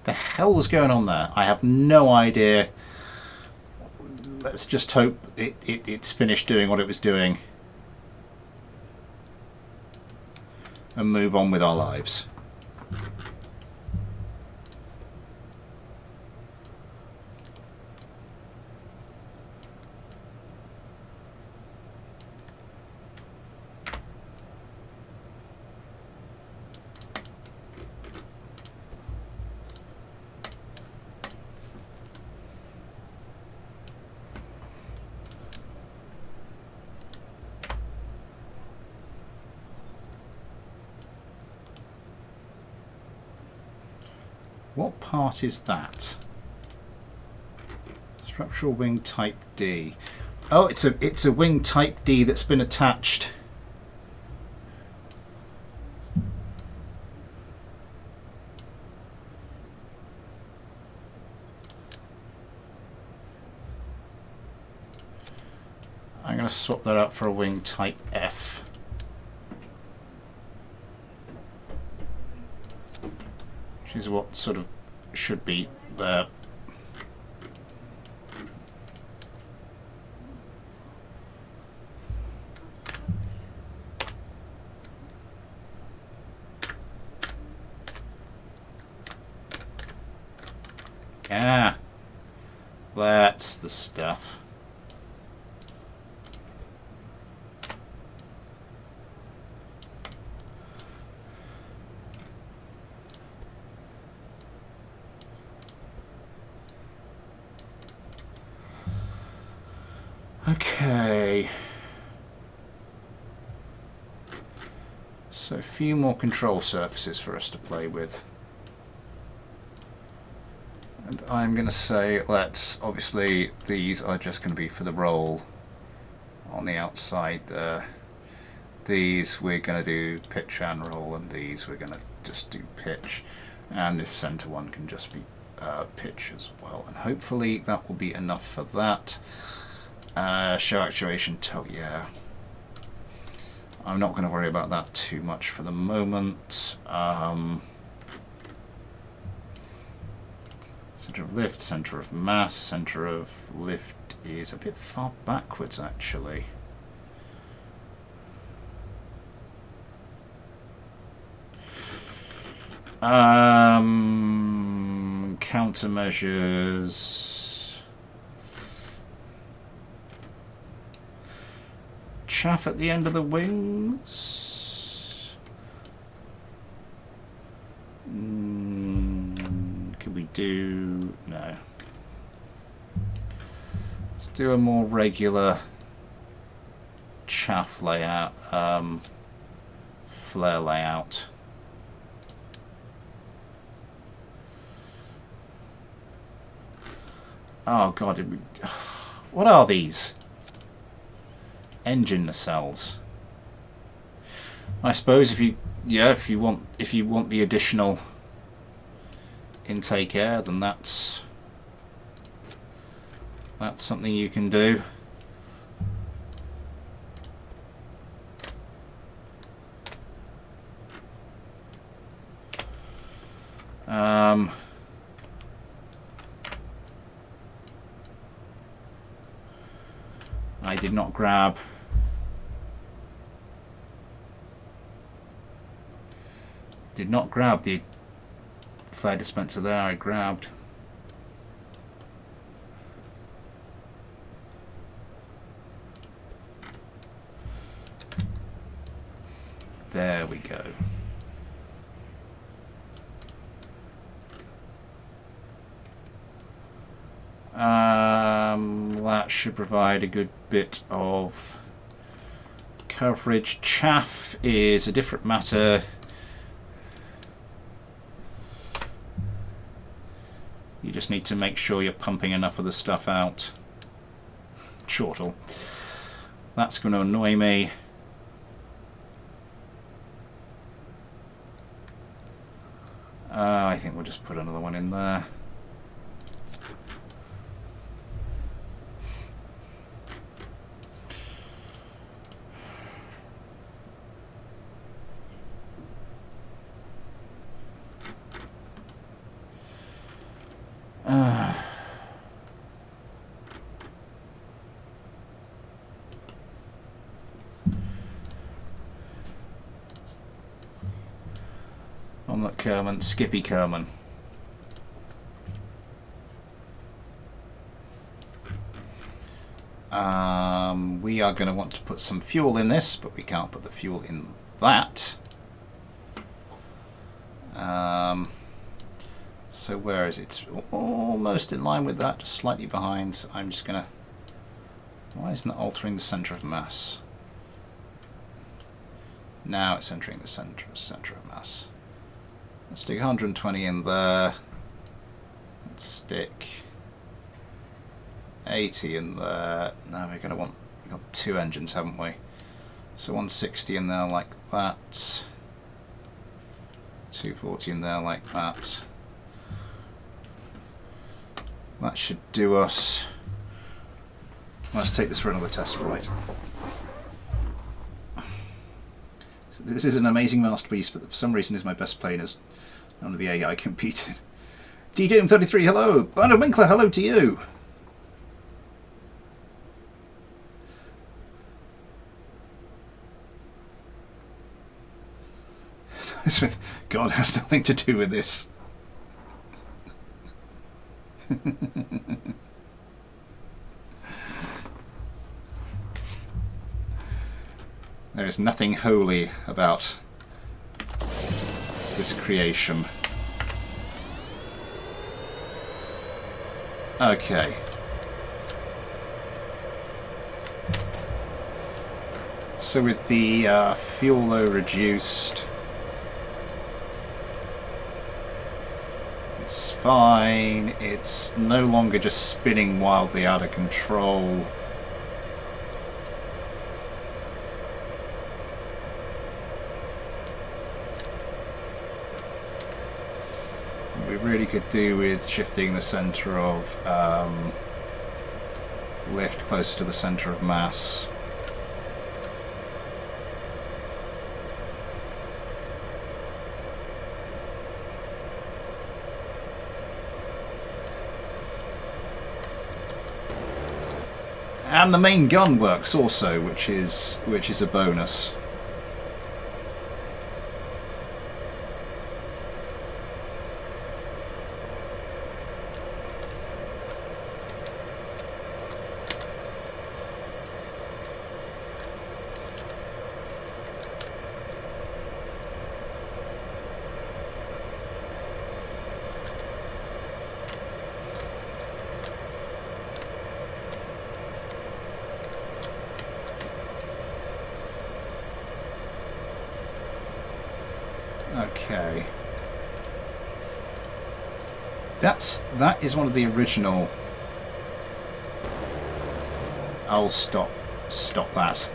The hell was going on there? I have no idea. Let's just hope it's finished doing what it was doing and move on with our lives. What part is that? Structural wing type D. Oh, it's a wing type D that's been attached. I'm going to swap that out for a wing type F. Which is what sort of should be there. Ah, that's the stuff. Okay, so a few more control surfaces for us to play with. And I'm going to say, obviously these are just going to be for the roll on the outside there. These we're going to do pitch and roll, and these we're going to just do pitch. And this center one can just be pitch as well. And hopefully that will be enough for that. Show actuation, yeah. I'm not going to worry about that too much for the moment. Center of lift, center of mass, center of lift is a bit far backwards actually. Countermeasures. Chaff at the end of the wings. Could we do... no. Let's do a more regular chaff layout, flare layout. Oh god, what are these? Engine nacelles. I suppose if you want the additional intake air, then that's something you can do. I did not grab the flare dispenser there. I grabbed there we go. That should provide a good bit of coverage. Chaff is a different matter. You just need to make sure you're pumping enough of the stuff out. Chortle. That's going to annoy me. I think we'll just put another one in there. Omelette Kerman, Skippy Kerman. We are going to want to put some fuel in this, but we can't put the fuel in that. So where is it? It's almost in line with that, just slightly behind. So I'm just going to... Why isn't it altering the centre of mass? Now it's entering the centre of mass. Let's stick 120 in there. Let's stick 80 in there. Now we're going to want... We've got two engines, haven't we? So 160 in there like that. 240 in there like that. That should do us. Let's take this for another test flight. So this is an amazing masterpiece, but for some reason is my best plane as none of the AI competed. DJM33, hello! Bernard Winkler, hello to you! Smith, God has nothing to do with this. There is nothing holy about this creation. Okay. So with the fuel low reduced, it's fine. It's no longer just spinning wildly out of control. We really could do with shifting the centre of lift closer to the centre of mass. And the main gun works also, which is a bonus. Okay. That is one of the original. I'll stop that.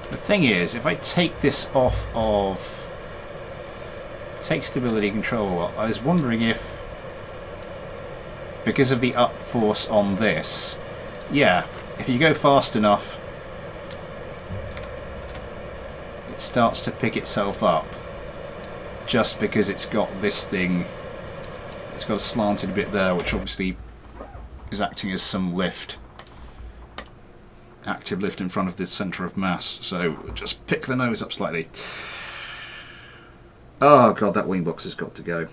The thing is, if I take this off of take stability control, I was wondering if, because of the up force on this, yeah, if you go fast enough, it starts to pick itself up, just because it's got this thing, it's got a slanted bit there, which obviously is acting as some lift. Active lift in front of the centre of mass, so just pick the nose up slightly. Oh god, that wing box has got to go.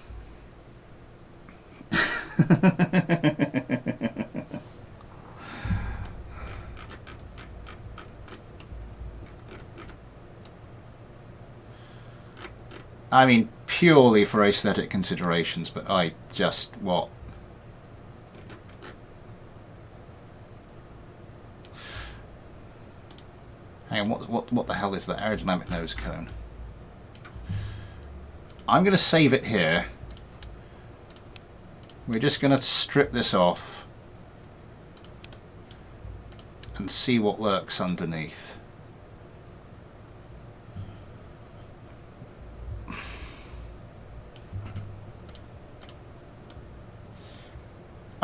I mean, purely for aesthetic considerations, but I just, what? Hang on, what the hell is that aerodynamic nose cone? I'm going to save it here. We're just going to strip this off and see what lurks underneath.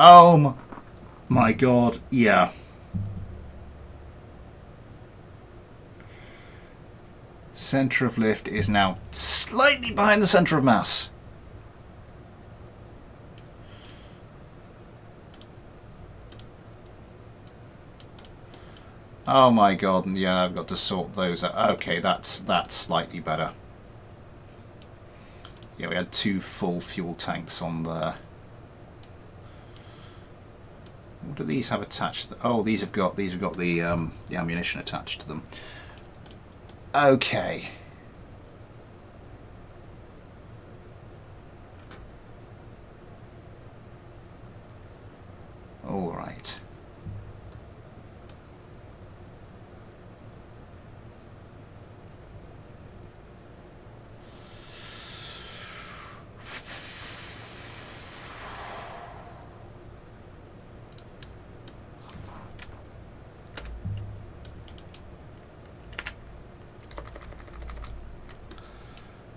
Oh my god, yeah. Centre of lift is now slightly behind the centre of mass. Oh my god, yeah, I've got to sort those out. Okay, that's slightly better. Yeah, we had 2 full fuel tanks on there. What do these have attached? Oh, these have got the ammunition attached to them. Okay. All right.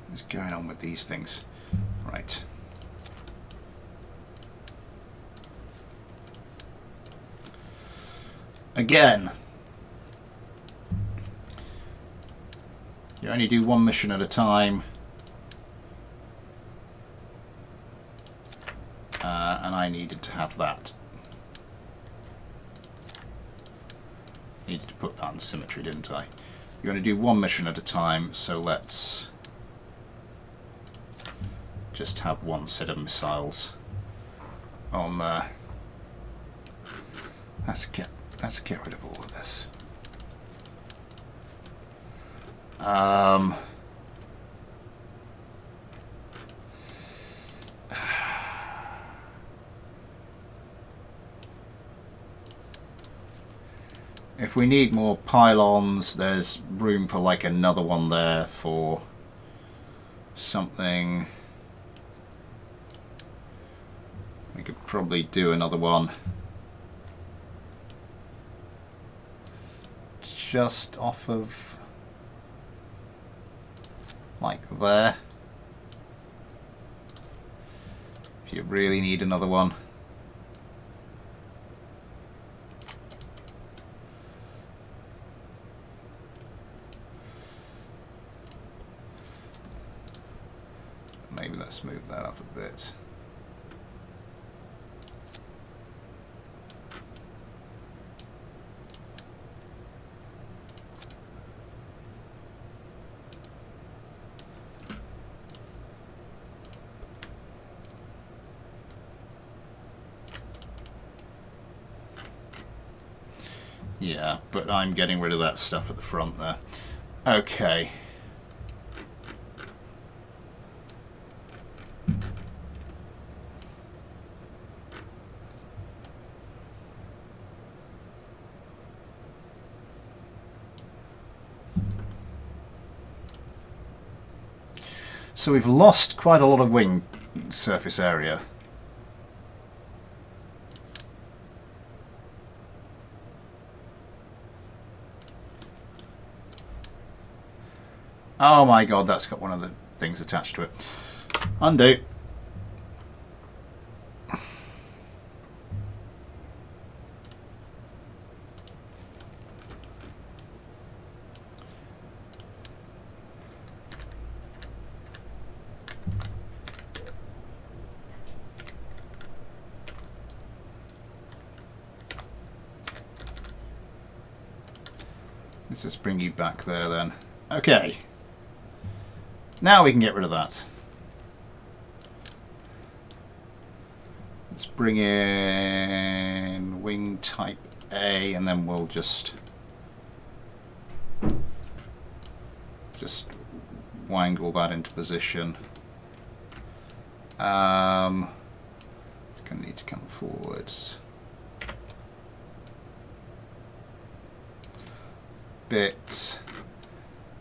What's going on with these things? Right. Again, you only do 1 mission at a time, and I needed to have that. Needed to put that in symmetry, didn't I? You only do 1 mission at a time, so let's just have 1 set of missiles on there. Let's get rid of all of this. If we need more pylons, there's room for like another one there for something. We could probably do another one just off of like there. If you really need another one. Maybe let's move that up a bit. Yeah, but I'm getting rid of that stuff at the front there. Okay. So we've lost quite a lot of wing surface area. Oh my god, that's got one of the things attached to it. Undo. Let's just bring you back there then. Okay. Now we can get rid of that. Let's bring in wing type A and then we'll just wangle that into position. It's going to need to come forwards. Bit.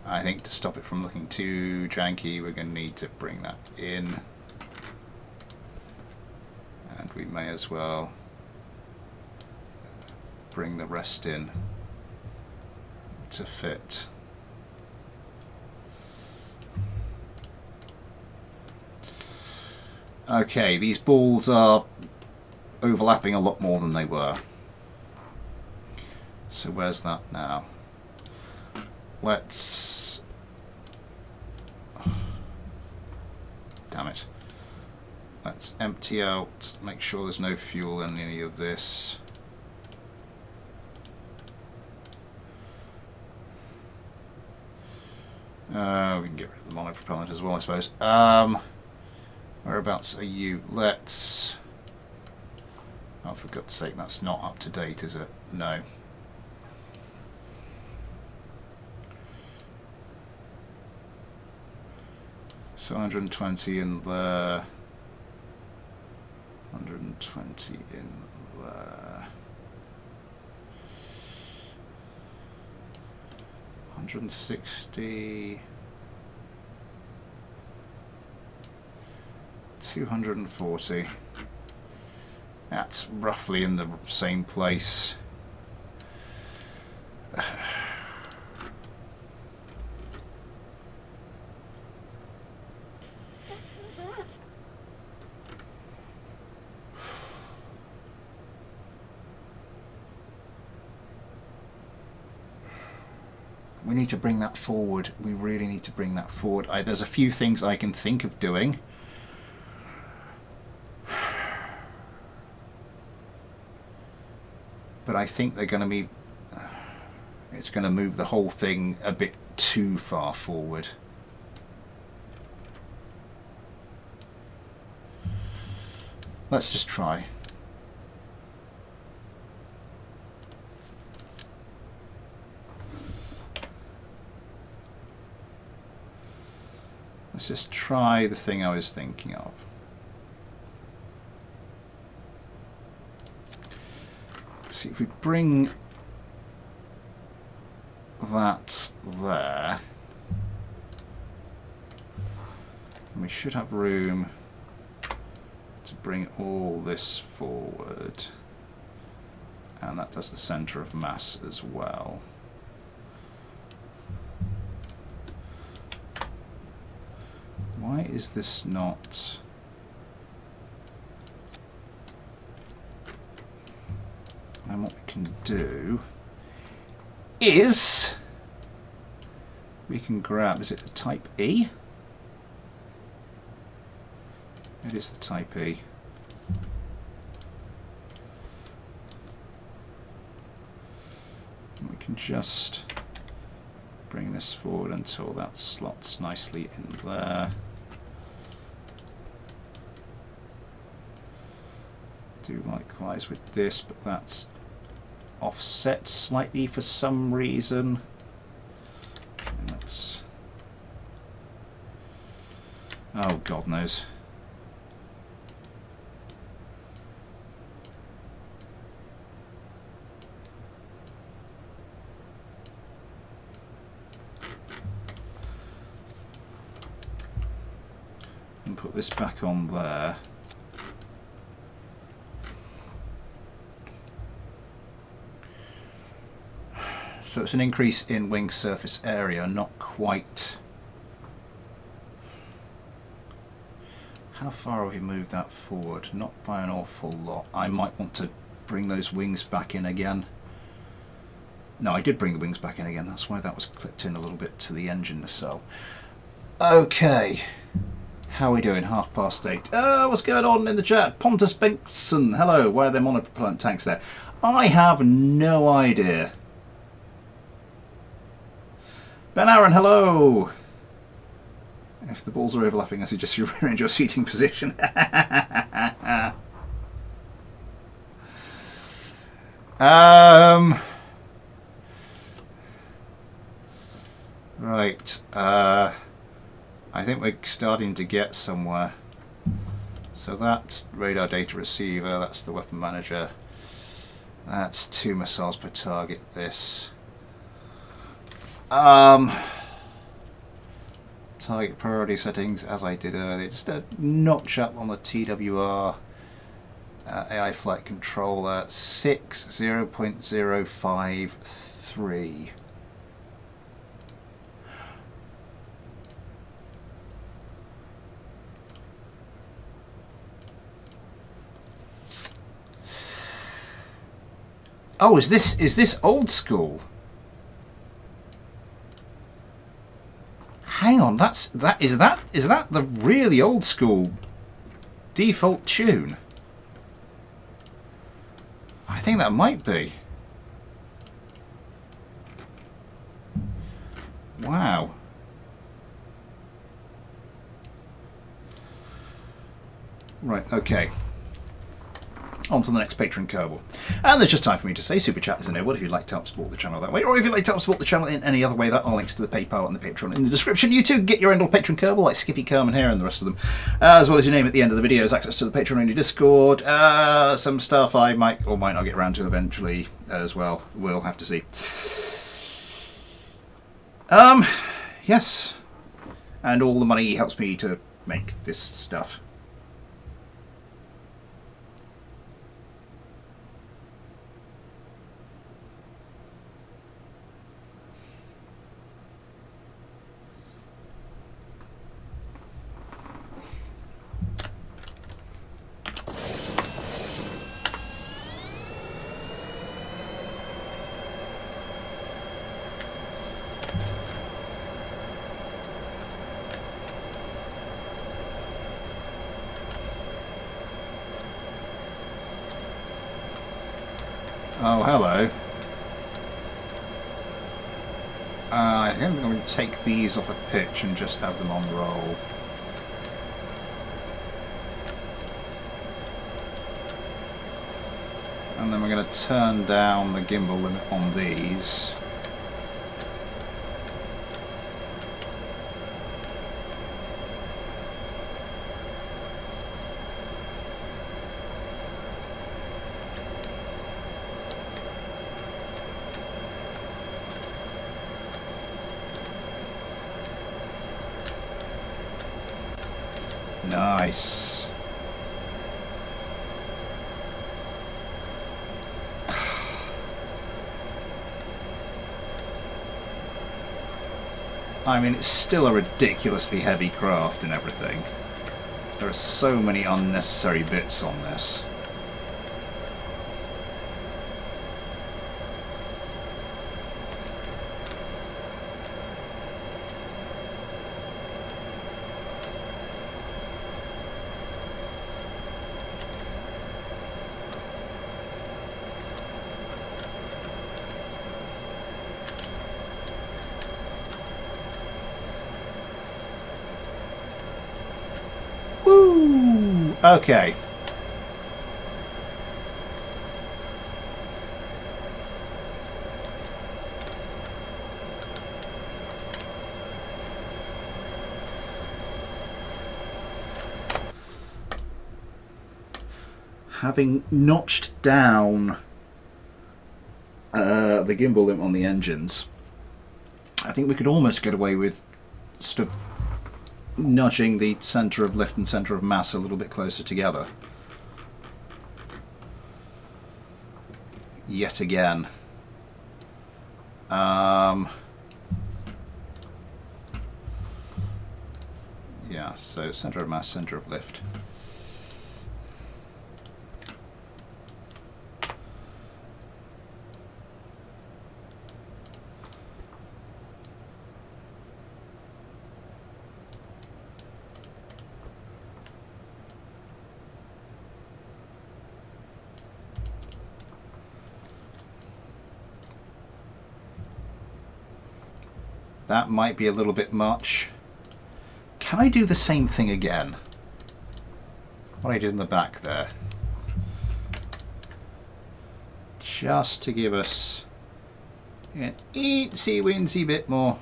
I think to stop it from looking too janky, we're going to need to bring that in. And we may as well bring the rest in to fit. Okay, these balls are overlapping a lot more than they were. So where's that now? Let's... Damn it. Let's empty out, make sure there's no fuel in any of this. We can get rid of the monopropellant as well, I suppose. Whereabouts are you? Let's... Oh, for God's sake, that's not up to date, is it? No. So 120 in there. 120 in there. 160. 240. That's roughly in the same place. We need to bring that forward. We really need to bring that forward. There's a few things I can think of doing. But I think they're going to be... it's going to move the whole thing a bit too far forward. Let's just try. Let's just try the thing I was thinking of. See if we bring that there, and we should have room to bring all this forward, and that does the center of mass as well. Why is this not... And what we can do is we can grab, is it the type E? It is the type E. And we can just bring this forward until that slots nicely in there. Do likewise with this, but that's offset slightly for some reason. And let's... oh, God knows. And put this back on there. So it's an increase in wing surface area, not quite. How far have we moved that forward? Not by an awful lot. I might want to bring those wings back in again. No, I did bring the wings back in again. That's why that was clipped in a little bit to the engine nacelle. Okay. How are we doing? 8:30. What's going on in the chat? Pontus Benson. Hello. Why are there monopropellant tanks there? I have no idea. Ben Aaron, hello! If the balls are overlapping, I suggest you rearrange your seating position. Right. I think we're starting to get somewhere. So that's radar data receiver, that's the weapon manager. That's 2 missiles per target, this. Target priority settings, as I did earlier, just a notch up on the TWR AI flight controller, 0.053. Oh, is this old school? Hang on, is that the really old school default tune? I think that might be. Wow. Right, okay. On to the next patron, Kerbal. And there's just time for me to say Super Chat is enabled if you'd like to help support the channel that way, or if you'd like to help support the channel in any other way. That are links to the PayPal and the Patreon in the description. You too get your end patron Kerbal, like Skippy, Kerman here and the rest of them, as well as your name at the end of the videos, access to the Patreon only Discord, some stuff I might or might not get around to eventually as well. We'll have to see. Yes. And all the money helps me to make this stuff. Oh, hello. I think I'm going to take these off a pitch and just have them on roll. And then we're going to turn down the gimbal limit on these. Nice. I mean, it's still a ridiculously heavy craft and everything. There are so many unnecessary bits on this. Okay. Having notched down the gimbal limit on the engines, I think we could almost get away with sort of nudging the centre of lift and centre of mass a little bit closer together. Yet again. Yeah, so centre of mass, centre of lift. That might be a little bit much. Can I do the same thing again? What I did in the back there. Just to give us an eensy weensy bit more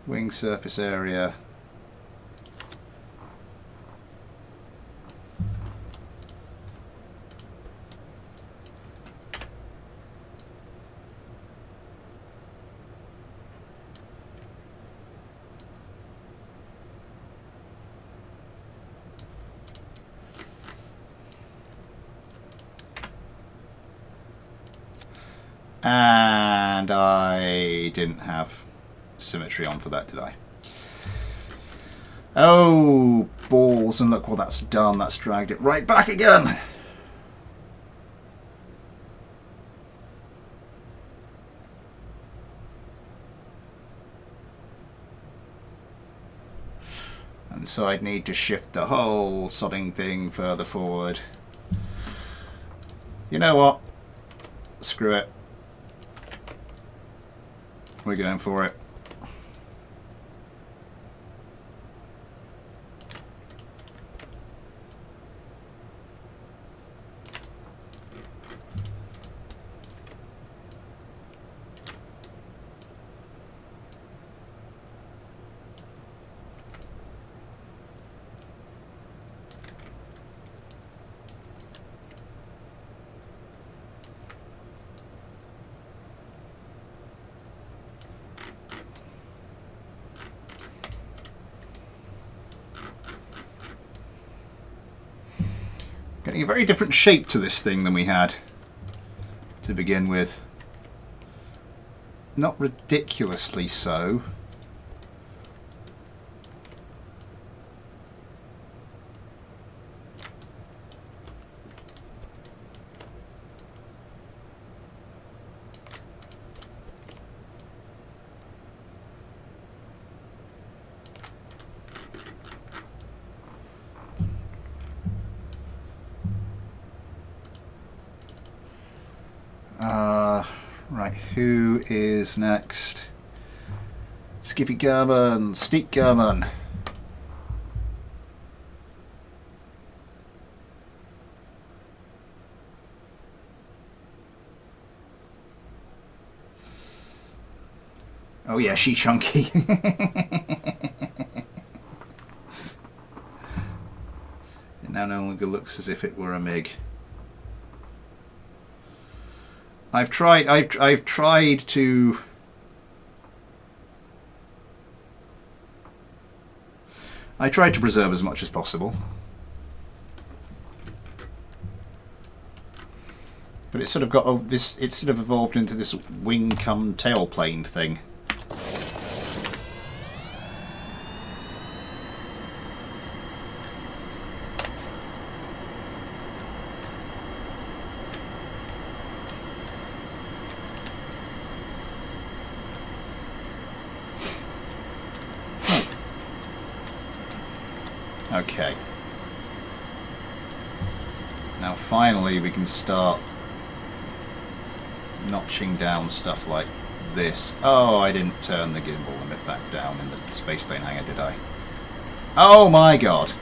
wing surface area. And I didn't have symmetry on for that, did I? Oh, balls, and look what that's done. That's dragged it right back again. so I'd need to shift the whole sodding thing further forward. You know what? Screw it. We're going for it. Getting a very different shape to this thing than we had to begin with. Not ridiculously so. Right, who is next? Skippy Garman, Steak Garman. Oh yeah, she chunky. It now no longer looks as if it were a MiG. I've tried to preserve as much as possible, but it's sort of got this. It's sort of evolved into this wing cum tailplane thing. Okay. Now finally we can start notching down stuff like this. Oh, I didn't turn the gimbal limit back down in the spaceplane hangar, did I? Oh my god!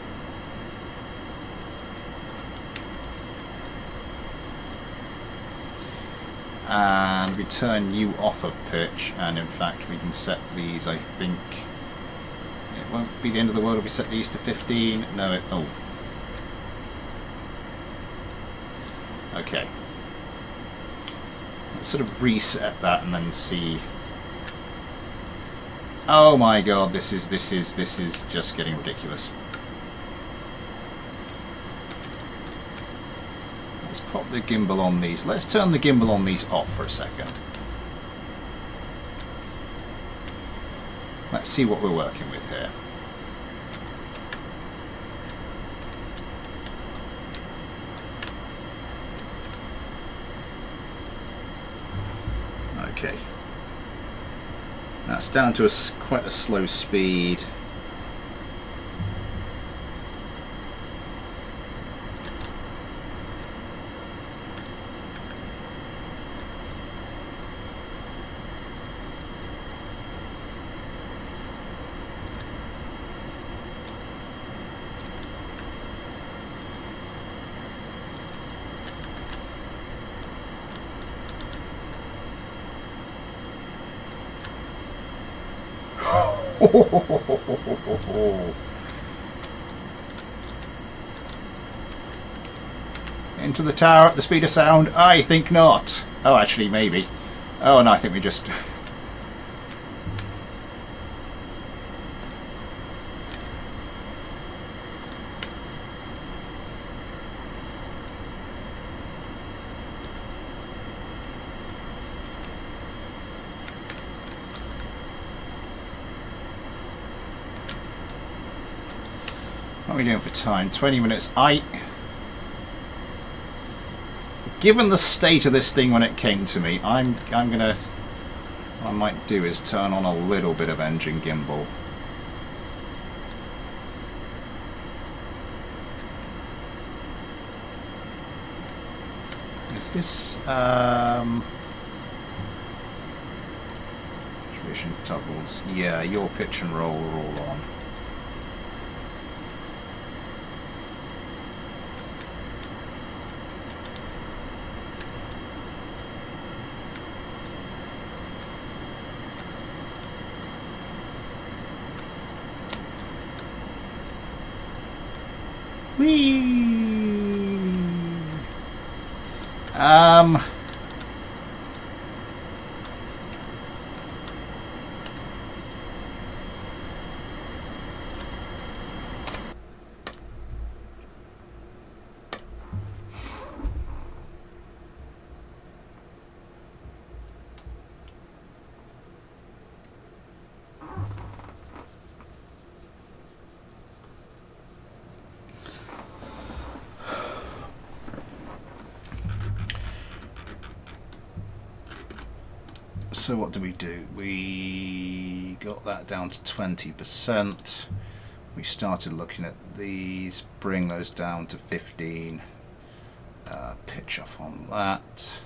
And we turn you off of pitch, and in fact we can set these, I think. It won't be the end of the world if we set these to 15. No, it... oh. Okay. Let's sort of reset that and then see. Oh my god, this is just getting ridiculous. Let's pop the gimbal on these. Let's turn the gimbal on these off for a second. Let's see what we're working with here. Okay. That's down to quite a slow speed. Into the tower at the speed of sound? I think not. Oh, actually, maybe. Oh, no, I think we just... What are we doing for time? 20 minutes. Given the state of this thing when it came to me, I'm gonna... what I might do is turn on a little bit of engine gimbal. this tradition doubles? Yeah, your pitch and roll are all on. Whee! So what do? We got that down to 20%. We started looking at these, bring those down to 15. Pitch off on that.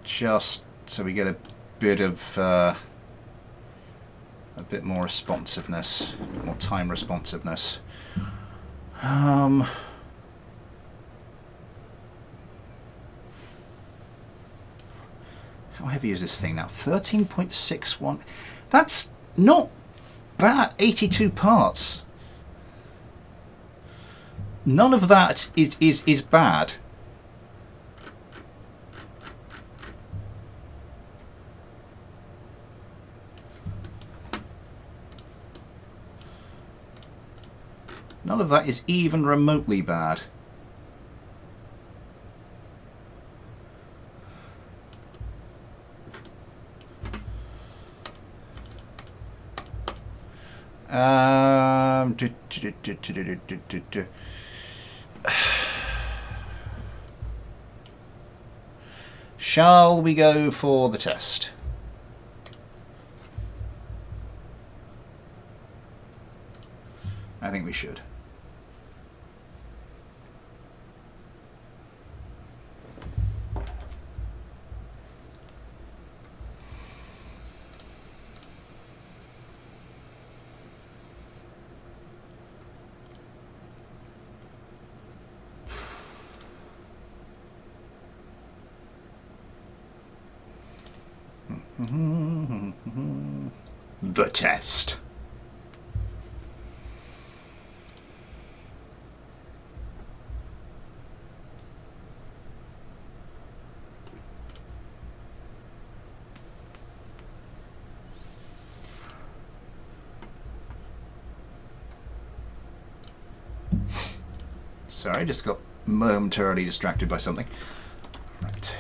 Just so we get a bit of a bit more responsiveness, a bit more time responsiveness. How heavy is this thing now? 13.61. That's not bad. 82 parts. None of that is bad. None of that is even remotely bad. Shall we go for the test? I think we should. The test. Sorry, just got momentarily distracted by something. Right.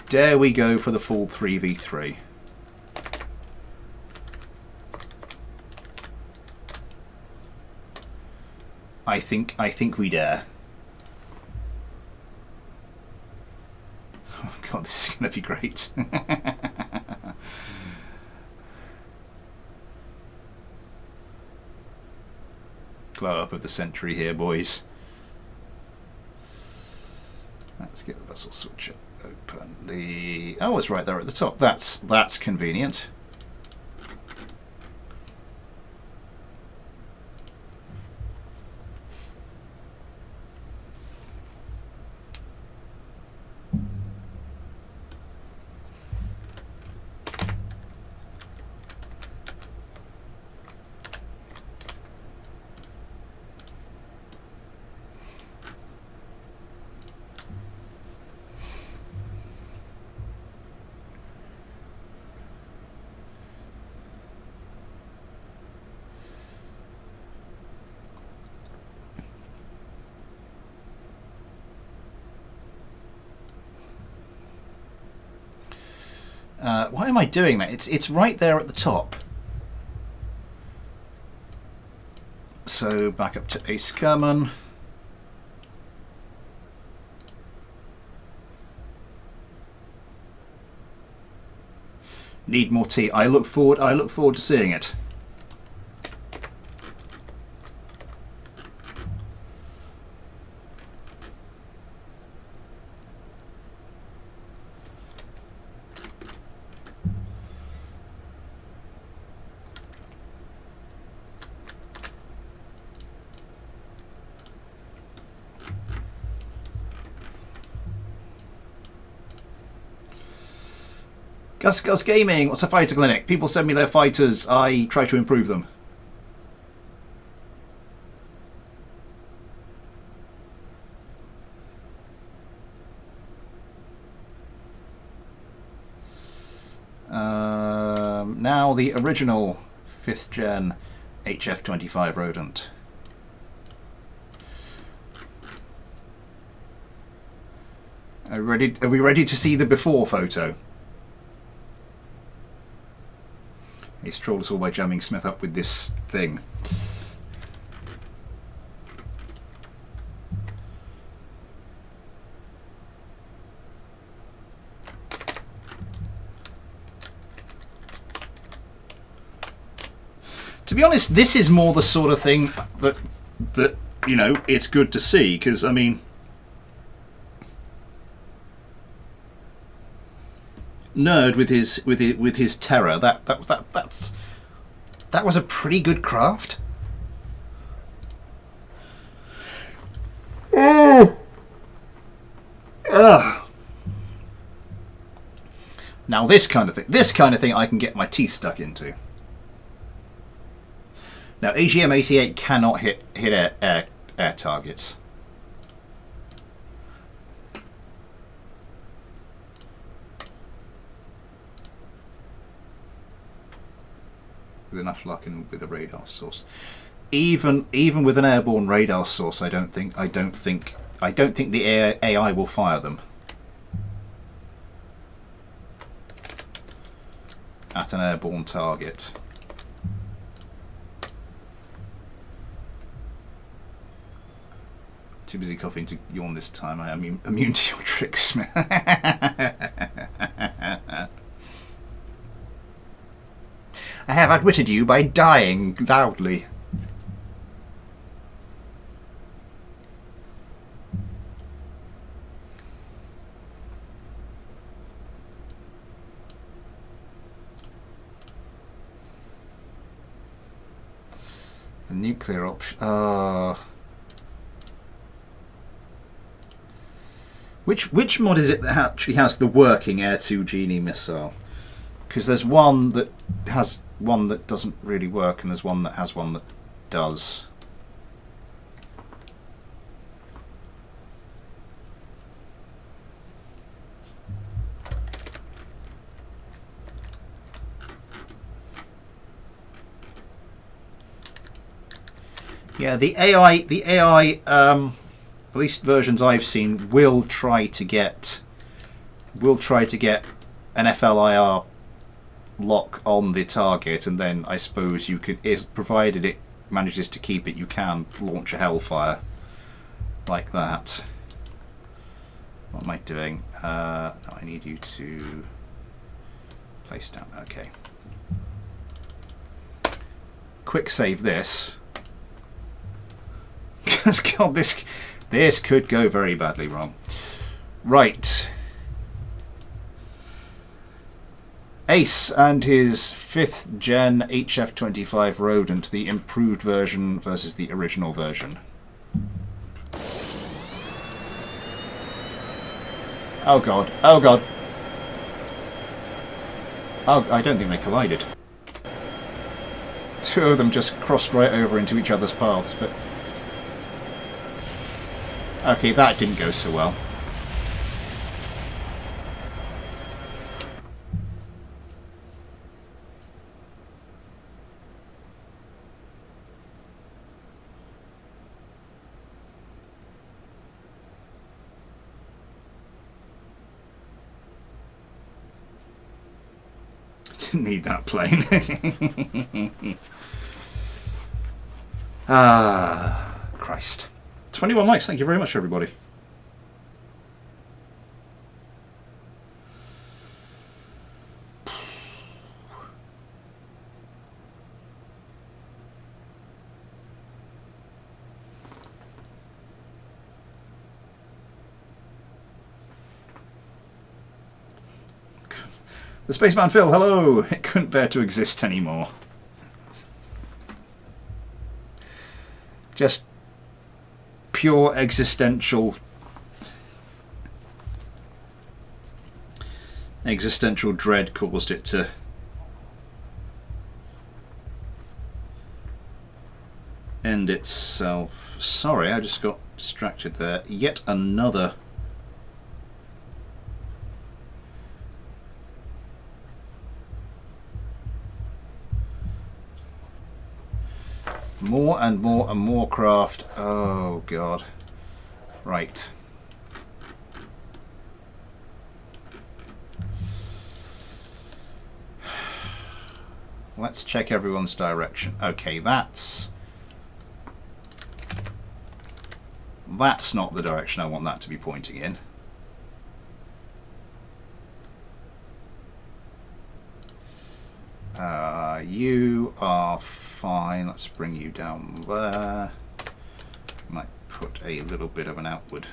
Dare we go for the full 3v3? I think we dare. Oh god, this is going to be great. Glow up of the century here, boys. Let's get the vessel switcher open. Oh, it's right there at the top. That's convenient. Why am I doing that? It's right there at the top. So back up to Ace Kerman. Need more tea. I look forward to seeing it. Gus Gaming, what's a fighter clinic? People send me their fighters. I try to improve them. Now the original 5th gen HF-25 rodent. Are we ready to see the before photo? He strolled us all by jamming Smith up with this thing. To be honest, this is more the sort of thing that you know, it's good to see, because I mean, Nerd with his terror, that was a pretty good craft. Now this kind of thing I can get my teeth stuck into. Now AGM-88 cannot hit air targets. With enough luck and with a radar source, even with an airborne radar source, I don't think the AI will fire them at an airborne target. Too busy coughing to yawn this time. I am immune to your tricks. I have outwitted you by dying loudly. The nuclear option. Which mod is it that actually has the working Air 2 Genie missile? Because there's one that has one that doesn't really work, and there's one that has one that does. Yeah, the AI, at least versions I've seen, will try to get an FLIR lock on the target, and then I suppose you could, if provided it manages to keep it, you can launch a Hellfire like that. What am I doing? No, I need you to place down. Okay. Quick save this. Because God, this could go very badly wrong. Right. Ace and his 5th gen HF-25 rodent, the improved version versus the original version. Oh god, oh god. Oh, I don't think they collided. Two of them just crossed right over into each other's paths, but... Okay, that didn't go so well. Didn't need that plane. Ah, Christ. 21 likes, thank you very much, everybody. The Spaceman Phil, hello! It couldn't bear to exist anymore. Just pure existential Existential dread caused it to end itself. Sorry, I just got distracted there. Yet another. More and more and more craft. Oh god. Right. Let's check everyone's direction. Okay, that's not the direction I want that to be pointing in. You are fine. Let's bring you down there. Might put a little bit of an outward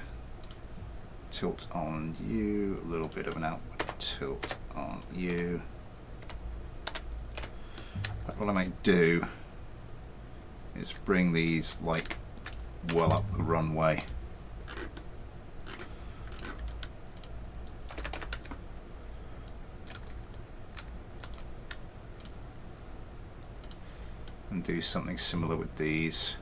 tilt on you, a little bit of an outward tilt on you. But what I might do is bring these like well up the runway. And do something similar with these.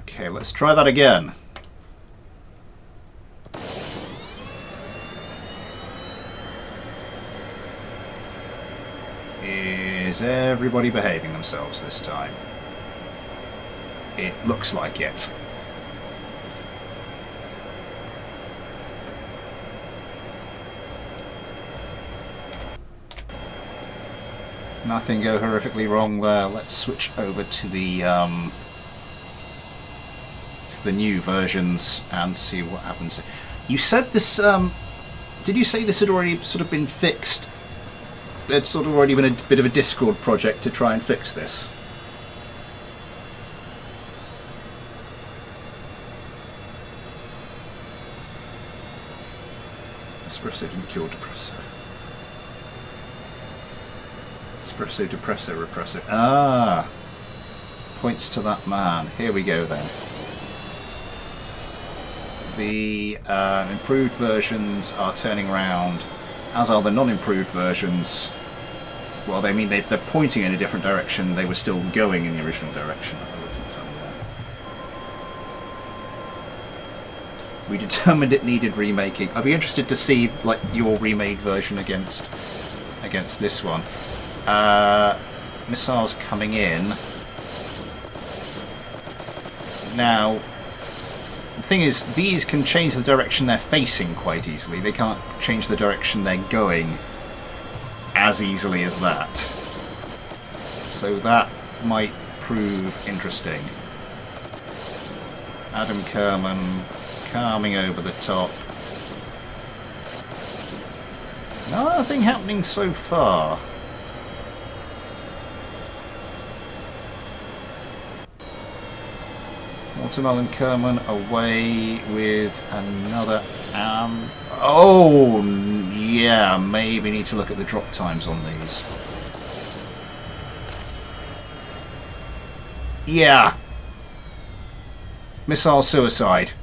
Okay, let's try that again. Is everybody behaving themselves this time? It looks like it. Nothing go horrifically wrong there. Let's switch over to the new versions and see what happens. You said this, did you say this had already sort of been fixed? There'd sort of already been a bit of a Discord project to try and fix this. Espresso didn't cure depresso. Espresso, depresso, represso. Ah! Points to that man. Here we go then. The improved versions are turning around, as are the non-improved versions. Well, they mean they're pointing in a different direction. They were still going in the original direction. We determined it needed remaking. I'd be interested to see like your remade version against this one. Missiles coming in now. The thing is, these can change the direction they're facing quite easily. They can't change the direction they're going as easily as that. So that might prove interesting. Adam Kerman coming over the top. Nothing happening so far. Watermelon Kerman away with another oh yeah, maybe need to look at the drop times on these. Yeah. Missile suicide.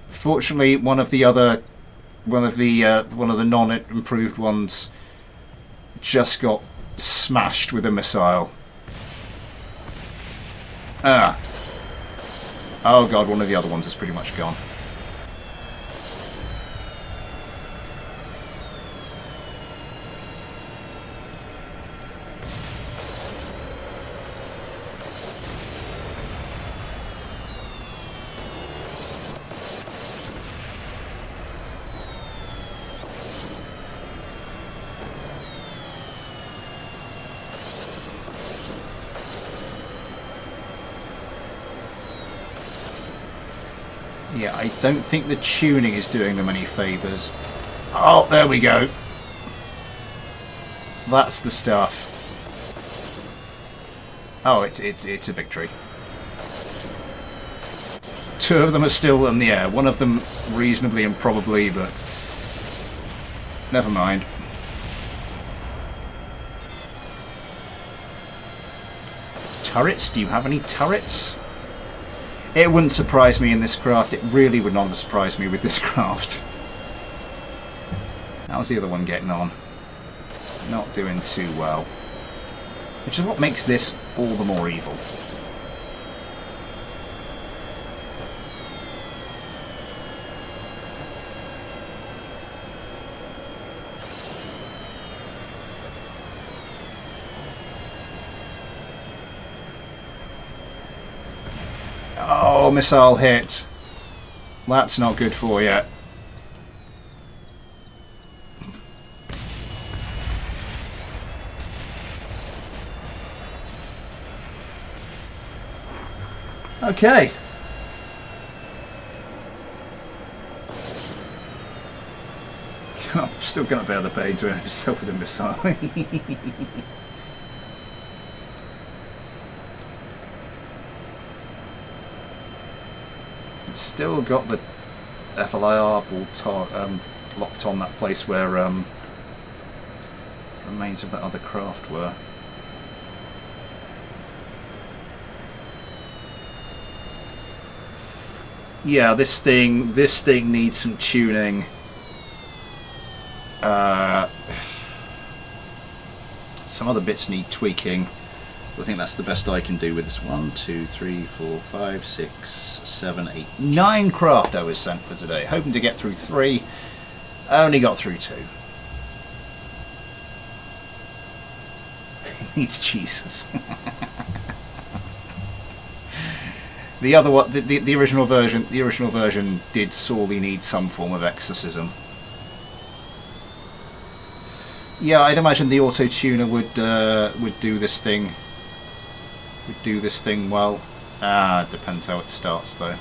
Fortunately, one of the non-improved ones just got smashed with a missile. Oh god, one of the other ones is pretty much gone. Yeah, I don't think the tuning is doing them any favours. Oh, there we go. That's the stuff. Oh, it's a victory. 2 of them are still in the air. 1 of them reasonably and probably, but never mind. Turrets? Do you have any turrets? It wouldn't surprise me in this craft. It really would not surprise me with this craft. How's the other one getting on? Not doing too well. Which is what makes this all the more evil. Oh, missile hit. That's not good for you. Okay. I'm still going to bear the pain to yourself with a missile. It's still got the FLIR ball locked on that place where remains of that other craft were. Yeah, this thing needs some tuning. Some other bits need tweaking. I think that's the best I can do with this. 1, 2, 3, 4, 5, 6, 7, 8, 9 craft I was sent for today. Hoping to get through 3. I only got through 2. Needs Jesus. The other one, the original version did sorely need some form of exorcism. Yeah, I'd imagine the auto tuner would do this thing. Would do this thing well. It depends how it starts though.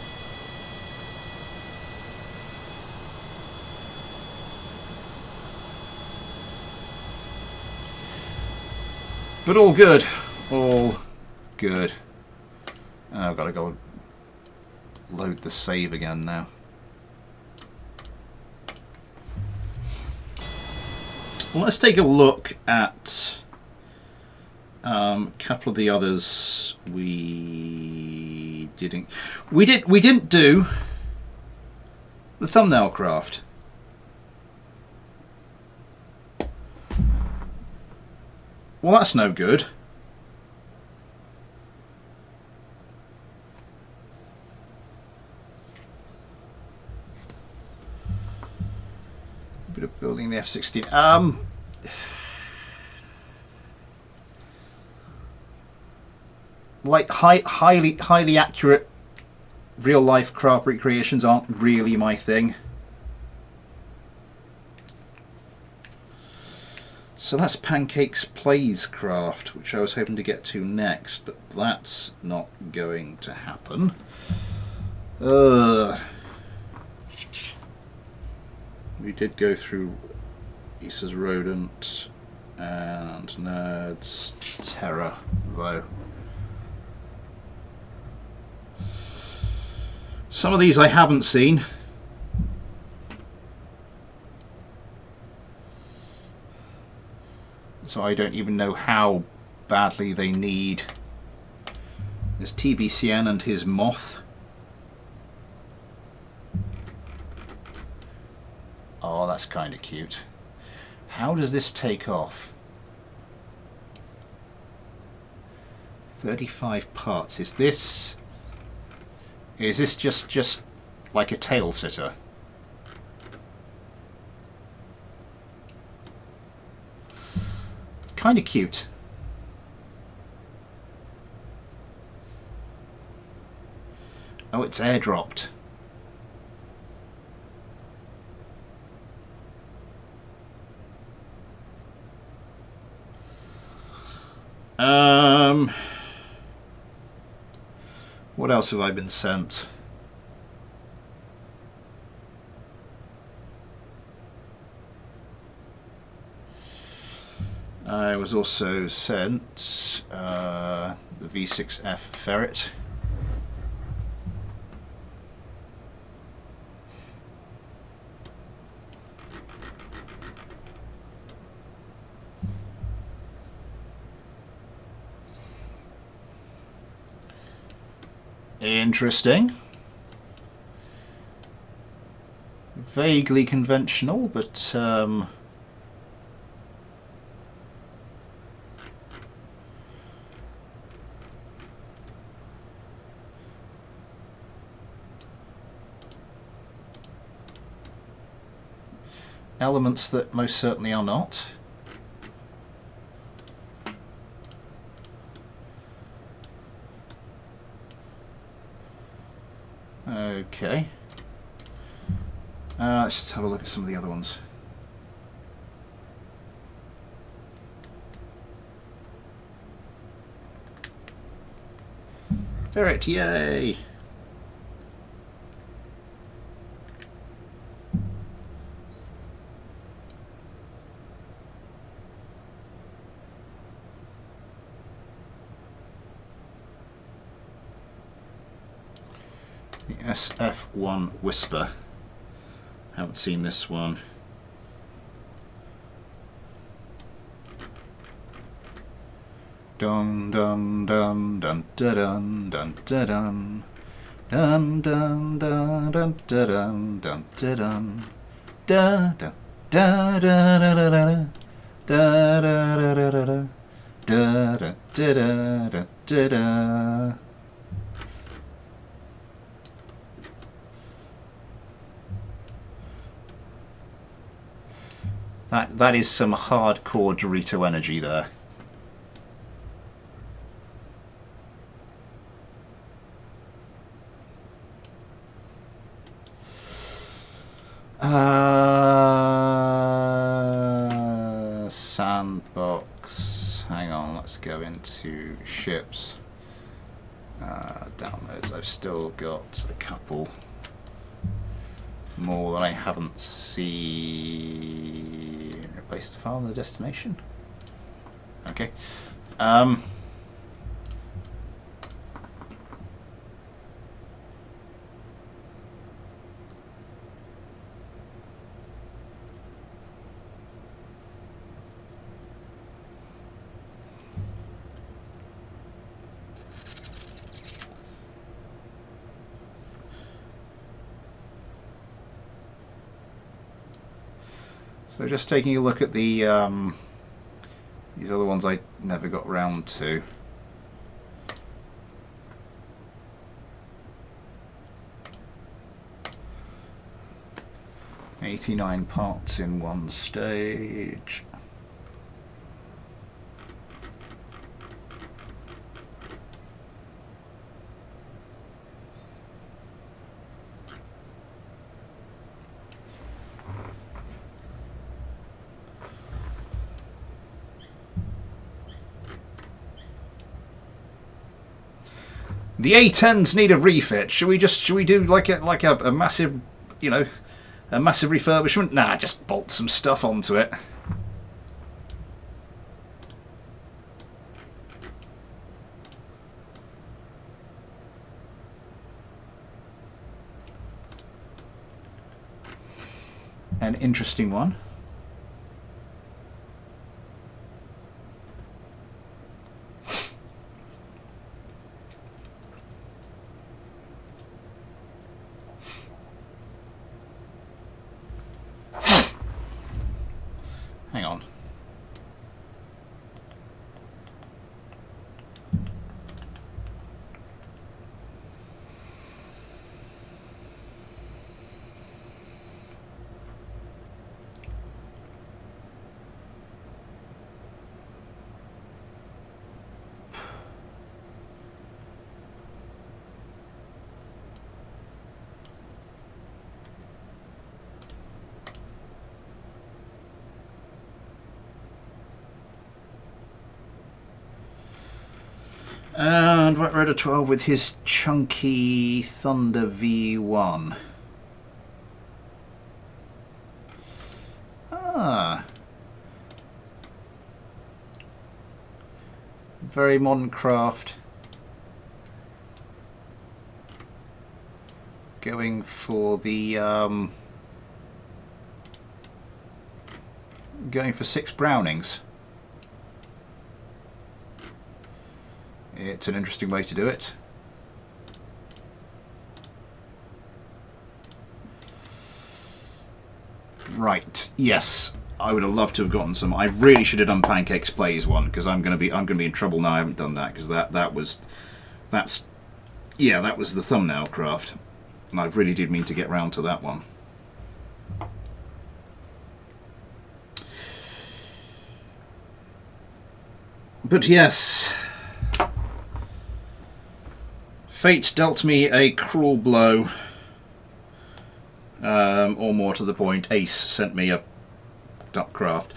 But all good, all good. I've got to go load the save again now. Well, let's take a look at a couple of the others we didn't. We didn't do the thumbnail craft. Well, that's no good. Bit of building the F-16. Like highly accurate real life craft recreations aren't really my thing. So that's Pancake's Plays craft, which I was hoping to get to next, but that's not going to happen. We did go through Issa's Rodent and Nerd's Terror, though. Some of these I haven't seen. So I don't even know how badly they need. There's TBCN and his Moth. Oh, that's kind of cute. How does this take off? 35 parts. Is this just like a tail sitter? Kind of cute. Oh, it's airdropped. What else have I been sent? I was also sent the V6F ferret. Interesting. Vaguely conventional, but elements that most certainly are not. Okay. Let's just have a look at some of the other ones. Ferret, yay! The SF1 Whisper. Haven't seen this one. Dun dun dun dun dun dun dun dun dun dun dun dun dun dun dun dun dun da da da da da da da da da da da da. That is some hardcore Dorito energy there. Sandbox. Hang on, let's go into ships. Downloads. I've still got a couple more that I haven't seen. Replace the file in the destination. Okay. So just taking a look at the these other ones I never got round to. "89 parts in one stage." The A10s need a refit. Should we do like a massive, you know, a massive refurbishment? Nah, just bolt some stuff onto it. An interesting one. Hang on. And Wet Raider 12 with his chunky Thunder V1. Ah. Very modern craft. Going for the going for 6 Brownings. It's an interesting way to do it. Right. Yes, I would have loved to have gotten some. I really should have done Pancakes Plays one, because I'm gonna be in trouble now. I haven't done that, because that was the thumbnail craft, and I really did mean to get round to that one. But yes, fate dealt me a cruel blow. Or more to the point, Ace sent me a duck craft.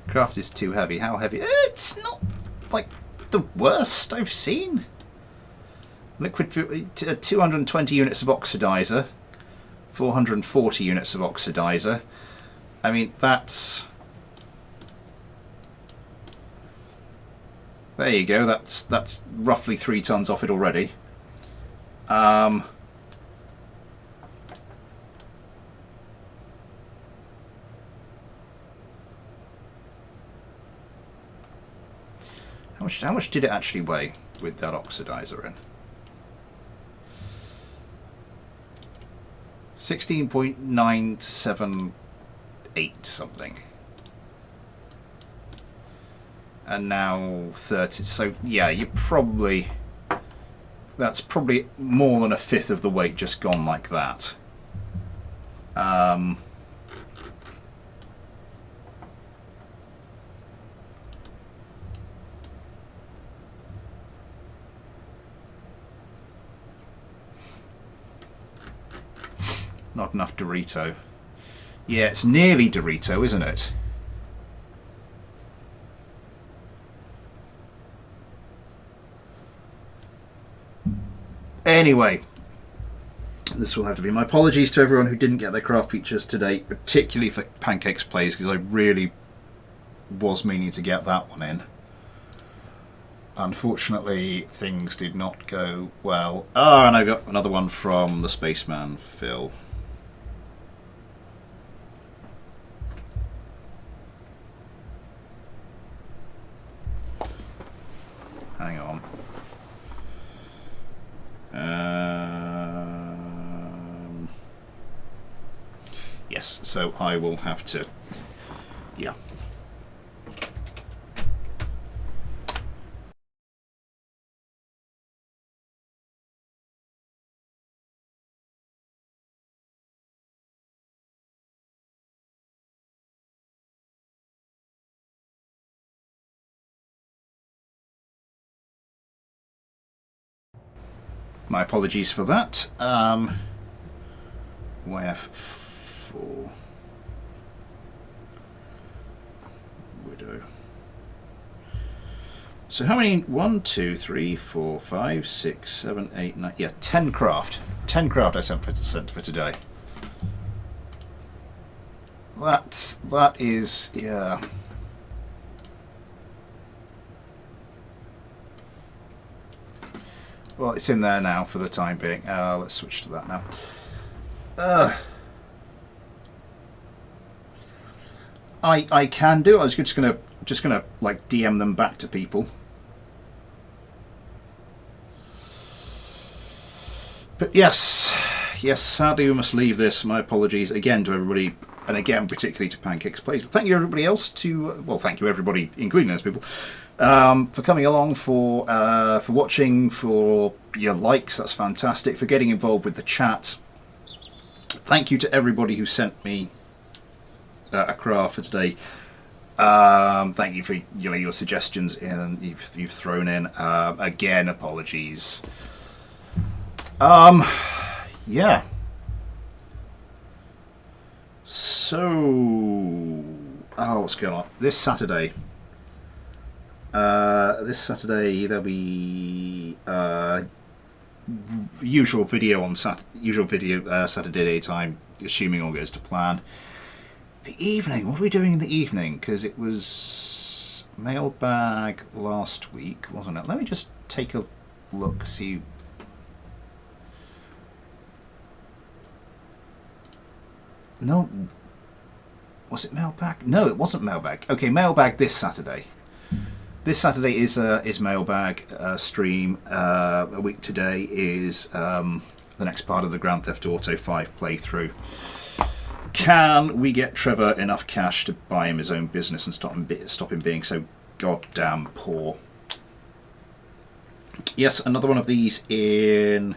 Craft is too heavy. How heavy? It's not like the worst I've seen. Liquid 220 units of oxidizer, 440 units of oxidizer. I mean, that's... There you go. That's roughly 3 tons off it already. How much did it actually weigh with that oxidizer in? 16.978 something. And now 30. So yeah, you probably... That's probably more than a fifth of the weight just gone like that. Not enough Dorito. Yeah, it's nearly Dorito, isn't it? Anyway, this will have to be my apologies to everyone who didn't get their craft features today, particularly for Pancakes Plays, because I really was meaning to get that one in. Unfortunately, things did not go well. Oh, and I got another one from the Spaceman Phil. Hang on. Yes, so I will have to, yeah. My apologies for that. YF4 Widow. So how many? 1, 2, 3, 4, 5, 6, 7, 8, 9. Yeah, 10 craft. 10 craft I sent for today. That is, yeah. Well, it's in there now for the time being. Let's switch to that now. I can do. I was just gonna like DM them back to people. But yes, sadly we must leave this. My apologies again to everybody, and again particularly to Pancakes Plays. But thank you everybody else thank you everybody, including those people, for coming along, for watching, for your likes. That's fantastic. For getting involved with the chat. Thank you to everybody who sent me a craft for today. Thank you for your suggestions and you've thrown in. Again, apologies. Yeah. So, what's going on this Saturday? There'll be usual video Saturday daytime, assuming all goes to plan. The evening. What are we doing in the evening? Because it was mailbag last week, wasn't it? Let me just take a look, see. No. Was it mailbag? No, it wasn't mailbag. Okay, mailbag this Saturday. This Saturday is mailbag stream. A week today is the next part of the Grand Theft Auto 5 playthrough. Can we get Trevor enough cash to buy him his own business and stop him being so goddamn poor? Yes, another one of these in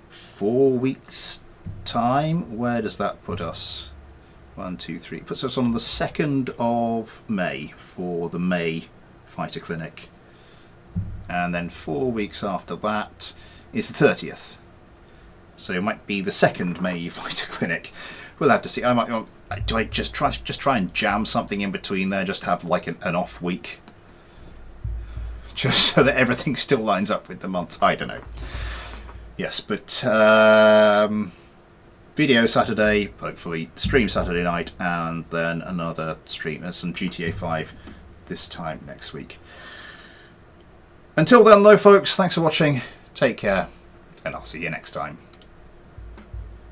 4 weeks' time. Where does that put us? 1, 2, 3. Puts us on the 2nd of May for the May Fighter Clinic. And then 4 weeks after that is the 30th. So it might be the 2nd May Fighter Clinic. We'll have to see. Do I just try and jam something in between there? Just have like an off week? Just so that everything still lines up with the months? I don't know. Yes, but video Saturday, hopefully stream Saturday night, and then another stream. There's some GTA 5 this time next week. Until then though, folks, thanks for watching. Take care, and I'll see you next time.